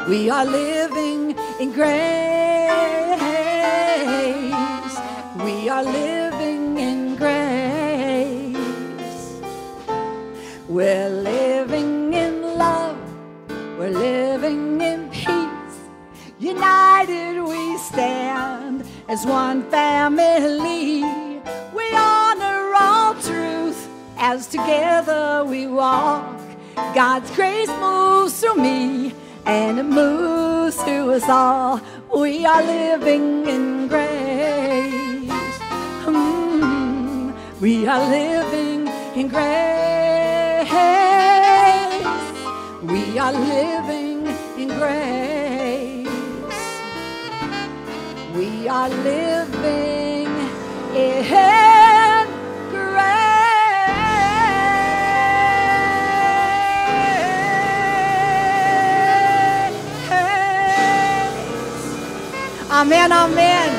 We are living in grace. We are living in grace. We're living in love. We're living in peace. United we stand as one family. We honor all truth as together we walk. God's grace moves through me and it moves through us all. We are living in grace. We are living in grace. We are living in grace. We are living in grace. Amen, amen.